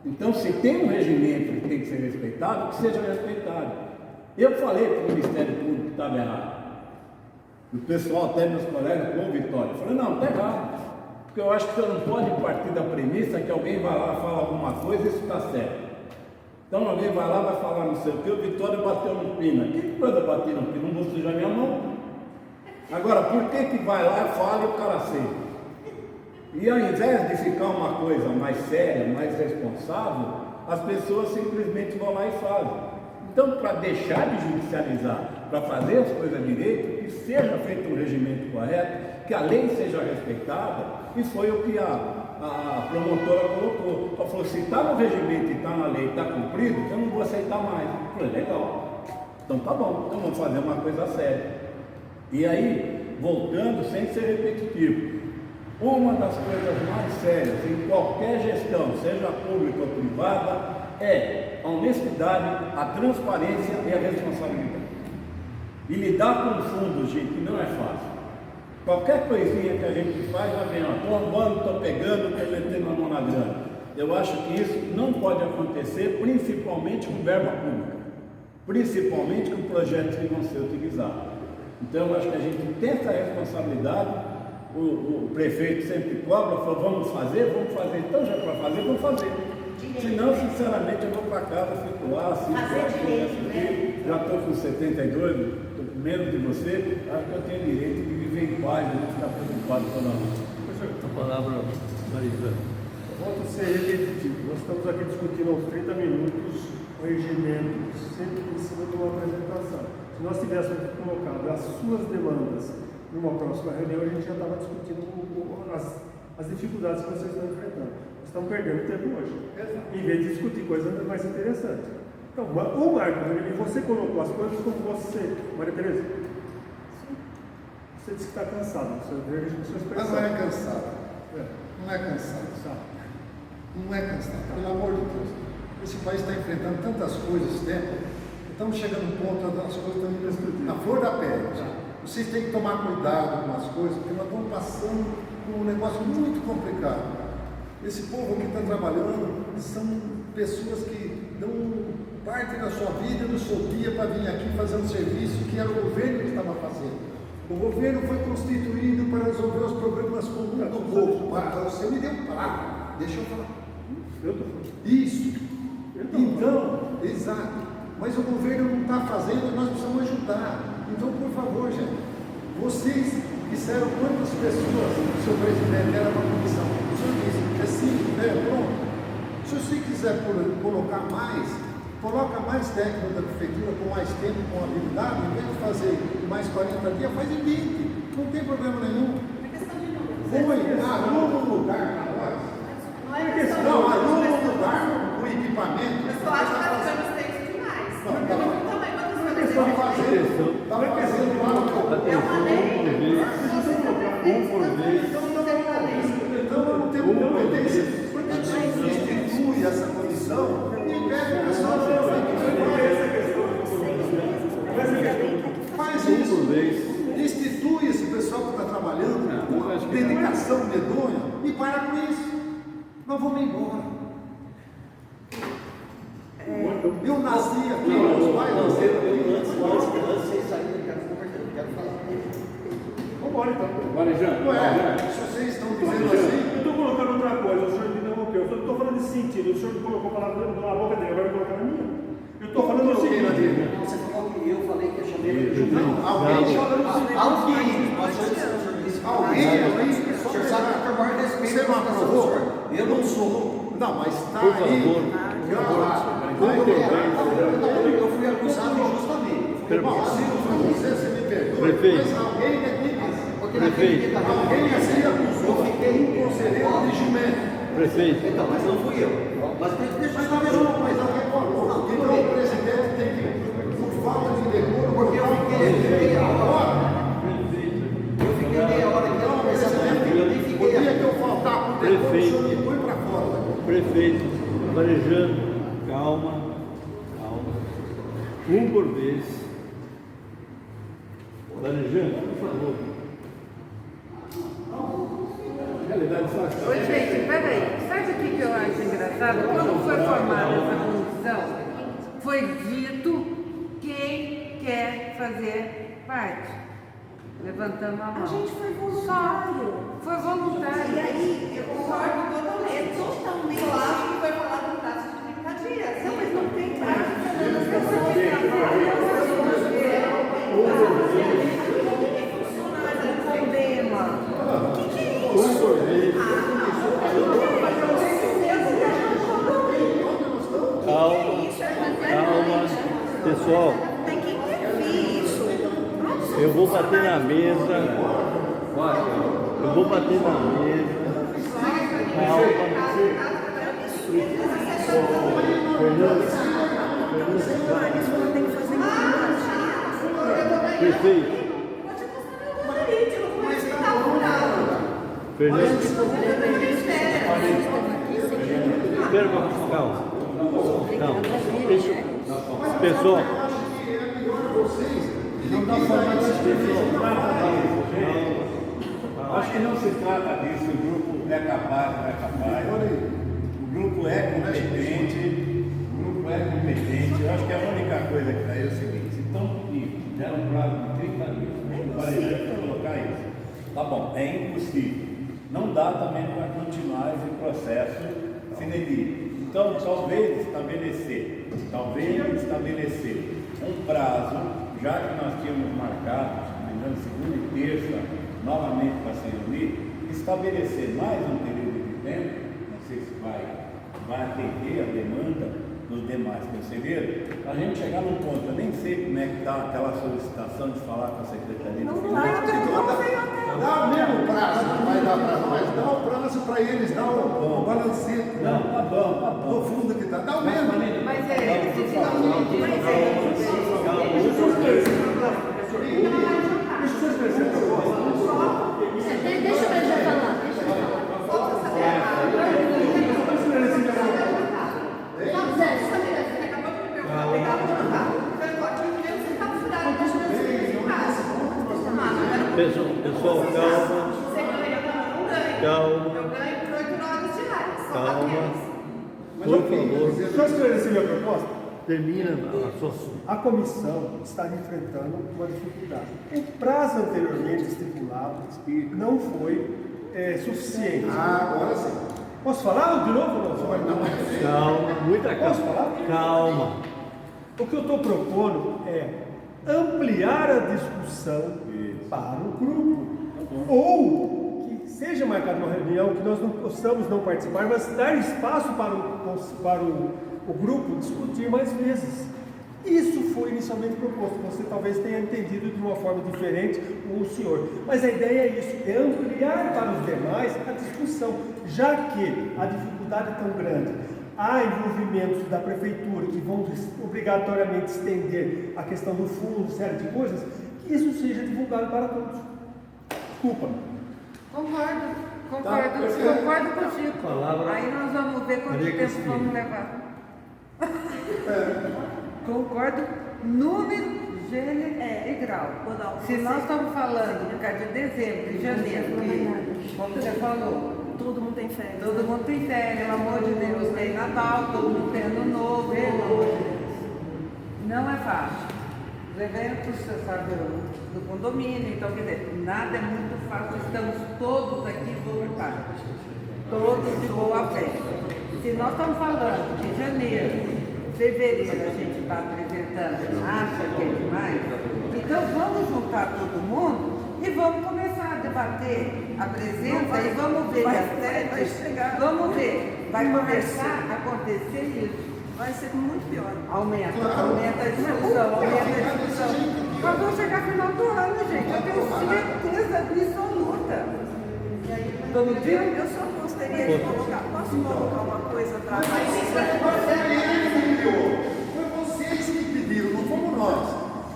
Então, se tem um regimento que tem que ser respeitado, que seja respeitado. Eu falei para o Ministério Público que estava errado. O pessoal, até meus colegas, com Vitória, eu falei, não, está errado. Porque eu acho que você não pode partir da premissa que alguém vai lá e fala alguma coisa e isso está certo. Então alguém vai lá e vai falar não sei o que, o Vitória bateu no pina. Que coisa bater no pina? Não vou sujar minha mão. Agora, por que vai lá e fala e o cara aceita? E ao invés de ficar uma coisa mais séria, mais responsável, as pessoas simplesmente vão lá e fazem. Então, para deixar de judicializar, para fazer as coisas direito, que seja feito um regimento correto, que a lei seja respeitada, e foi o que a promotora colocou. Ela falou, se está no regimento e está na lei, está cumprido, eu não vou aceitar mais. Eu falei, legal. Então tá bom, então vamos fazer uma coisa séria. E aí, voltando, sem ser repetitivo, uma das coisas mais sérias em qualquer gestão, seja pública ou privada, é a honestidade, a transparência e a responsabilidade. E lidar com fundos, gente, não é fácil. Qualquer coisinha que a gente faz, já vem, estou roubando, estou pegando, estou metendo a mão na grana. Eu acho que isso não pode acontecer, principalmente com verba pública, principalmente com projetos que vão ser utilizados. Então, eu acho que a gente tem essa responsabilidade. O prefeito sempre cobra, falou, vamos fazer, então já para fazer, vamos fazer. Senão, sinceramente, eu vou para casa, fico lá, assisto, já estou com 72, estou com menos de você, acho que eu tenho direito de viver em paz, não ficar preocupado toda hora. A palavra, Marizana. Volto a ser repetitivo. Nós estamos aqui discutindo aos 30 minutos o regimento, sempre em cima de uma apresentação. Se nós tivéssemos colocado as suas demandas numa próxima reunião, a gente já estava discutindo as dificuldades que vocês estão enfrentando. Nós estamos perdendo tempo hoje. Em vez de discutir coisas mais interessantes. Então, o Marcos, e você colocou as coisas como você, Maria Tereza. Você disse que está cansado. Mas não é cansado. Não é cansado. Não é cansado. Pelo amor de Deus. Esse país está enfrentando tantas coisas esse tempo. Estamos chegando no ponto das coisas estão indo na flor da pele. Vocês têm que tomar cuidado com as coisas, porque nós estamos passando por um negócio muito complicado. Esse povo que está trabalhando são pessoas que dão parte da sua vida, do seu dia, para vir aqui fazer um serviço que era o governo que estava fazendo. O governo foi constituído para resolver os problemas comuns do povo. Você me deu um prazo, deixa eu falar. Eu estou falando. Isso. Então, exato. Mas o governo não está fazendo, nós precisamos ajudar. Então, por favor, gente, vocês disseram quantas pessoas o seu presidente era uma comissão. O senhor disse, é simples, né? Pronto. Se você quiser colocar mais, coloca mais técnico da prefeitura com mais tempo, com habilidade, em vez de fazer mais 40 dias, faz em 20. Não tem problema nenhum. Põe, arruma um lugar para nós. Não, arruma um lugar, um equipamento. Eu só acho que está ficando extenso demais. Está fazendo lá no Então não tem competência. Por que você institui essa comissão e pede o pessoal faz isso. Institui esse pessoal que está trabalhando com uma dedicação medonha e para com isso. Nós vamos embora. Eu nasci aqui, meus pais nasceram aqui. Antes de vocês saírem, eu quero conversar, eu quero falar. Vamos embora então. Se vocês estão dizendo assim. Eu estou colocando outra coisa, o senhor me interrompeu. Eu estou falando desse sentido, o senhor colocou a palavra na boca dele, agora vai colocar na minha. Eu estou falando do seguinte. Você falou que eu falei que eu chamei ele de Não, alguém chama no Alguém, o senhor sabe que eu maior respeito. Você não aprovou? Eu não sou. Não, mas está aí. Eu fui acusado injustamente. Você me perdoa, mas alguém aqui Prefeito. alguém assim acusou. Eu fiquei um conselheiro de jumento. Prefeito. Então, mas não fui eu. Mas tem que deixar Mas alguém falou. Então o presidente tem que, por falta de decoro, porque eu fiquei meia hora. Eu fiquei meia hora aqui, eu não pensei, eu nem fiquei aqui. Prefeito. Põe para fora. Prefeito, Varejano, calma. Um por vez. Varejano, por favor. Realidade fácil. Oi, gente, peraí. Sabe o que eu acho engraçado? Quando foi formada essa comissão, foi dito quem quer fazer parte. Levantando a mão. A gente foi voluntário. Foi voluntário. E aí, eu concordo totalmente. É totalmente. Eu acho que foi falado no prazo de 30 dias. Não, mas não tem prazo, Fernanda. As pessoas que trabalham, problema. O que é isso? Calma. Pessoal, Tem que intervir isso. eu vou bater na mesa. Eu vou bater na mesa. Calma. Perfeito. Fernando. Espera, calma. Pessoal. Não está falando disso, acho que não se trata disso, o grupo é capaz, não é capaz. O grupo é competente, eu acho que a única coisa que está aí é o seguinte, então, deram um prazo de 30 dias, para colocar isso. Tá bom, é impossível. Não dá também para continuar esse processo sine die. Então, talvez estabelecer um prazo, já que nós tínhamos marcado, se não me engano, segunda e terça, novamente para se reunir, estabelecer mais um período de tempo, não sei se vai atender a demanda dos demais conselheiros, para a gente chegar num ponto. Eu nem sei como é que está aquela solicitação de falar com a Secretaria de Finanças. Dá o mesmo prazo, não vai dar prazo, mas dá o prazo para eles, dá o balancete. Não, tá bom. Do fundo que está, dá o mesmo. Mas é isso, finalmente. Deixa eu já falar. Pessoal, calma. Por favor. Deixa eu esclarecer minha proposta. Termina a sua. A comissão está enfrentando uma dificuldade. O prazo anteriormente estipulado não foi suficiente. Agora sim. Posso falar de novo? Não? Calma, muita calma. Posso falar? Calma. O que eu estou propondo é ampliar a discussão para o grupo. Ou que seja marcada uma reunião, que nós não possamos não participar, mas dar espaço para o grupo discutir mais vezes. Isso foi inicialmente proposto. Você talvez tenha entendido de uma forma diferente o senhor. Mas a ideia é isso, é ampliar para os demais a discussão, já que a dificuldade é tão grande. Há envolvimentos da prefeitura que vão obrigatoriamente estender a questão do fundo, série de coisas, que isso seja divulgado para todos. Desculpa. Concordo contigo. Palavra. Aí nós vamos ver quanto tempo vamos levar. Concordo, número, gênero e grau. Se nós estamos falando de cada de dezembro, de janeiro, que, como você falou, todo mundo tem férias. Todo mundo tem férias, pelo amor de Deus, tem Natal, todo mundo tem Ano Novo, pelo amor de Deus. Não é fácil. Os eventos, você sabe, do condomínio, então quer dizer, nada é muito fácil, estamos todos aqui voluntários, todos de boa fé. Se nós estamos falando de janeiro, fevereiro a gente está apresentando, acha que é demais, então vamos juntar todo mundo e vamos começar a debater, apresenta e vamos ver, vai chegar. Vamos ver, vai começar a acontecer isso. Vai ser muito pior. Aumenta a discussão. Nós vamos chegar no final do ano, gente. Eu tenho certeza absoluta. Vamos ver? Eu só gostaria de colocar. Posso colocar uma coisa para Foi vocês que pediram, não fomos nós.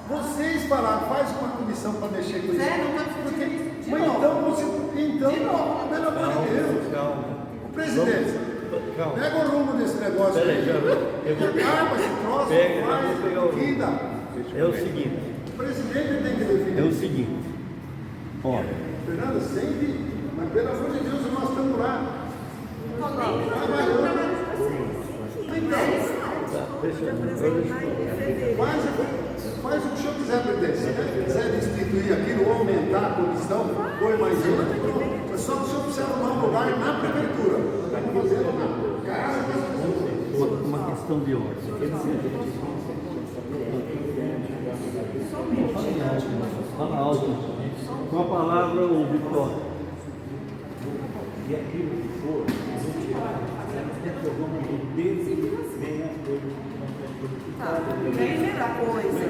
Vocês falaram, faz uma comissão para mexer com isso. Não estou discutindo isso. Mas então, pelo amor de Deus. Calma. Presidente, pega o rumo desse negócio. Peraí, Acaba esse troço, faz, vida. É o seguinte. O presidente tem que definir. É o seguinte. Olha. Fernanda, sempre, mas pelo amor de Deus, nós estamos lá. Faz o que o senhor quiser, presidente. Se quiser instituir aquilo, ou aumentar a comissão, ou mais uma, só que o senhor precisa arrumar um lugar na prefeitura. Uma questão de ordem. Fala alto. Com a palavra, o Vitório. E aquilo que for, a gente vamos desempenhar as coisas. Tá, primeira coisa,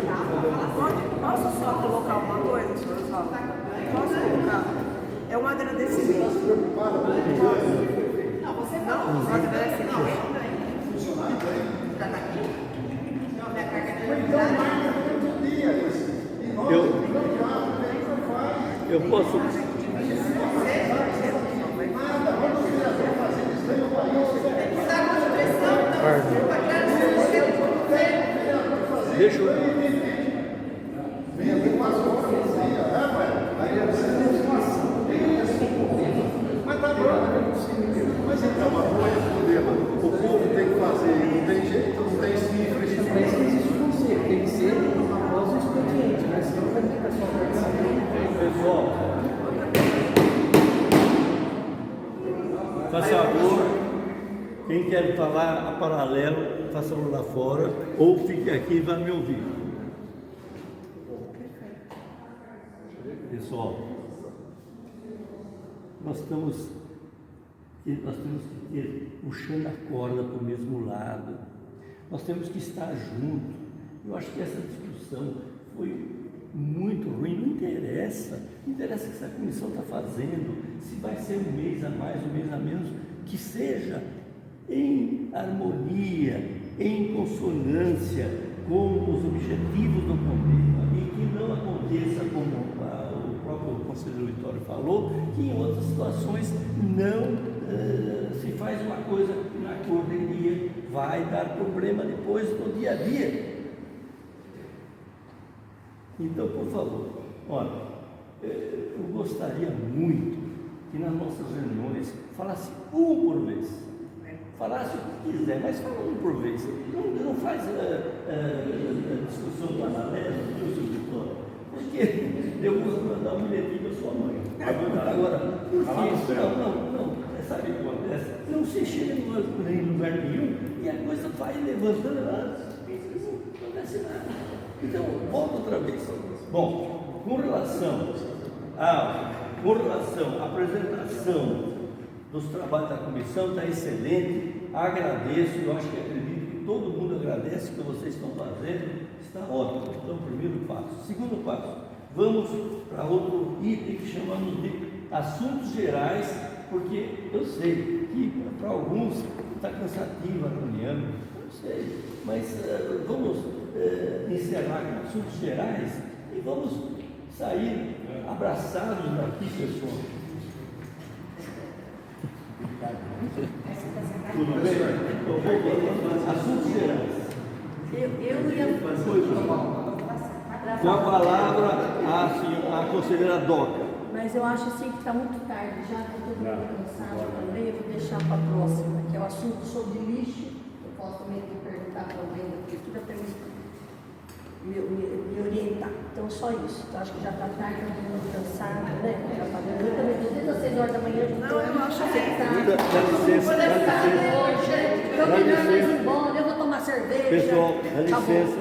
posso só colocar uma coisa, senhor Oswaldo? Posso colocar? É um agradecimento. Não, você não, um agradecimento. Eu posso. Deixa eu. Mas tá bom. Mas então, o povo tem que fazer, não tem jeito, não tem cifra. Tem que ser após o expediente, né? Senão vai ter pessoal Pessoal, faz favor, quem quer falar a paralelo, faça-lo lá fora, ou fique aqui e vá me ouvir. Pessoal, nós temos que ter puxando a corda para o mesmo lado. Nós temos que estar juntos. Eu acho que essa discussão foi muito ruim, não interessa o que essa comissão está fazendo, se vai ser um mês a mais, um mês a menos, que seja em harmonia, em consonância com os objetivos do problema e que não aconteça, como o próprio conselheiro Vitório falou, que em outras situações não se faz uma coisa na correria, vai dar problema depois no dia a dia. Então, por favor, olha, eu gostaria muito que nas nossas reuniões falasse um por vez, falasse o que quiser, mas fala um por vez, não faz discussão paralela, porque eu vou mandar um bilhetinho para sua mãe. Agora, por que? Não, sabe o que acontece? Não se chega em lugar nenhum e a coisa vai levantando lá, não acontece nada. Então, volta outra vez. Bom, com relação à apresentação dos trabalhos da comissão, está excelente, agradeço, eu acho que acredito que todo mundo agradece o que vocês estão fazendo, está ótimo. Então, primeiro passo. Segundo passo, vamos para outro item que chamamos de assuntos gerais, porque eu sei que para alguns está cansativa a reunião, não sei, mas vamos encerrar com assuntos gerais e vamos sair abraçados daqui, pessoal. Tudo bem? Assuntos gerais. Eu ia com a palavra a conselheira Doca. Mas eu acho assim que está muito tarde, já que todo mundo cansado também, eu vou deixar para a próxima, que é o assunto sobre lixo. Eu posso também perguntar para alguém da prefeitura para me orientar. Então, só isso. Então, acho que já está tarde, todo mundo cansado, né? Já está dando. Eu também estou desde as 6 horas da manhã. Não, eu acho que Dá licença. Eu melhor mais ir embora, eu vou tomar cerveja. Pessoal, dá licença.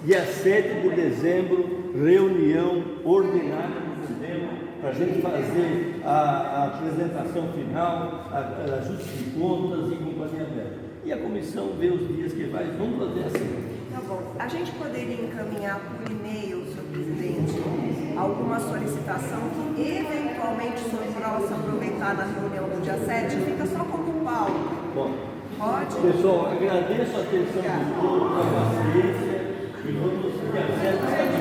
Dia 7 de dezembro, reunião ordinária de dezembro, para a gente fazer a apresentação final, a ajuste de contas e companhia aberta. E a comissão vê os dias que vai, vamos fazer assim. Tá bom. A gente poderia encaminhar por e-mail, senhor presidente, alguma solicitação que eventualmente o senhor possa aproveitar na reunião do dia 7, fica só como pauta. Bom, pode? Pessoal, agradeço a atenção de todos, a paciência e vamos dia 7.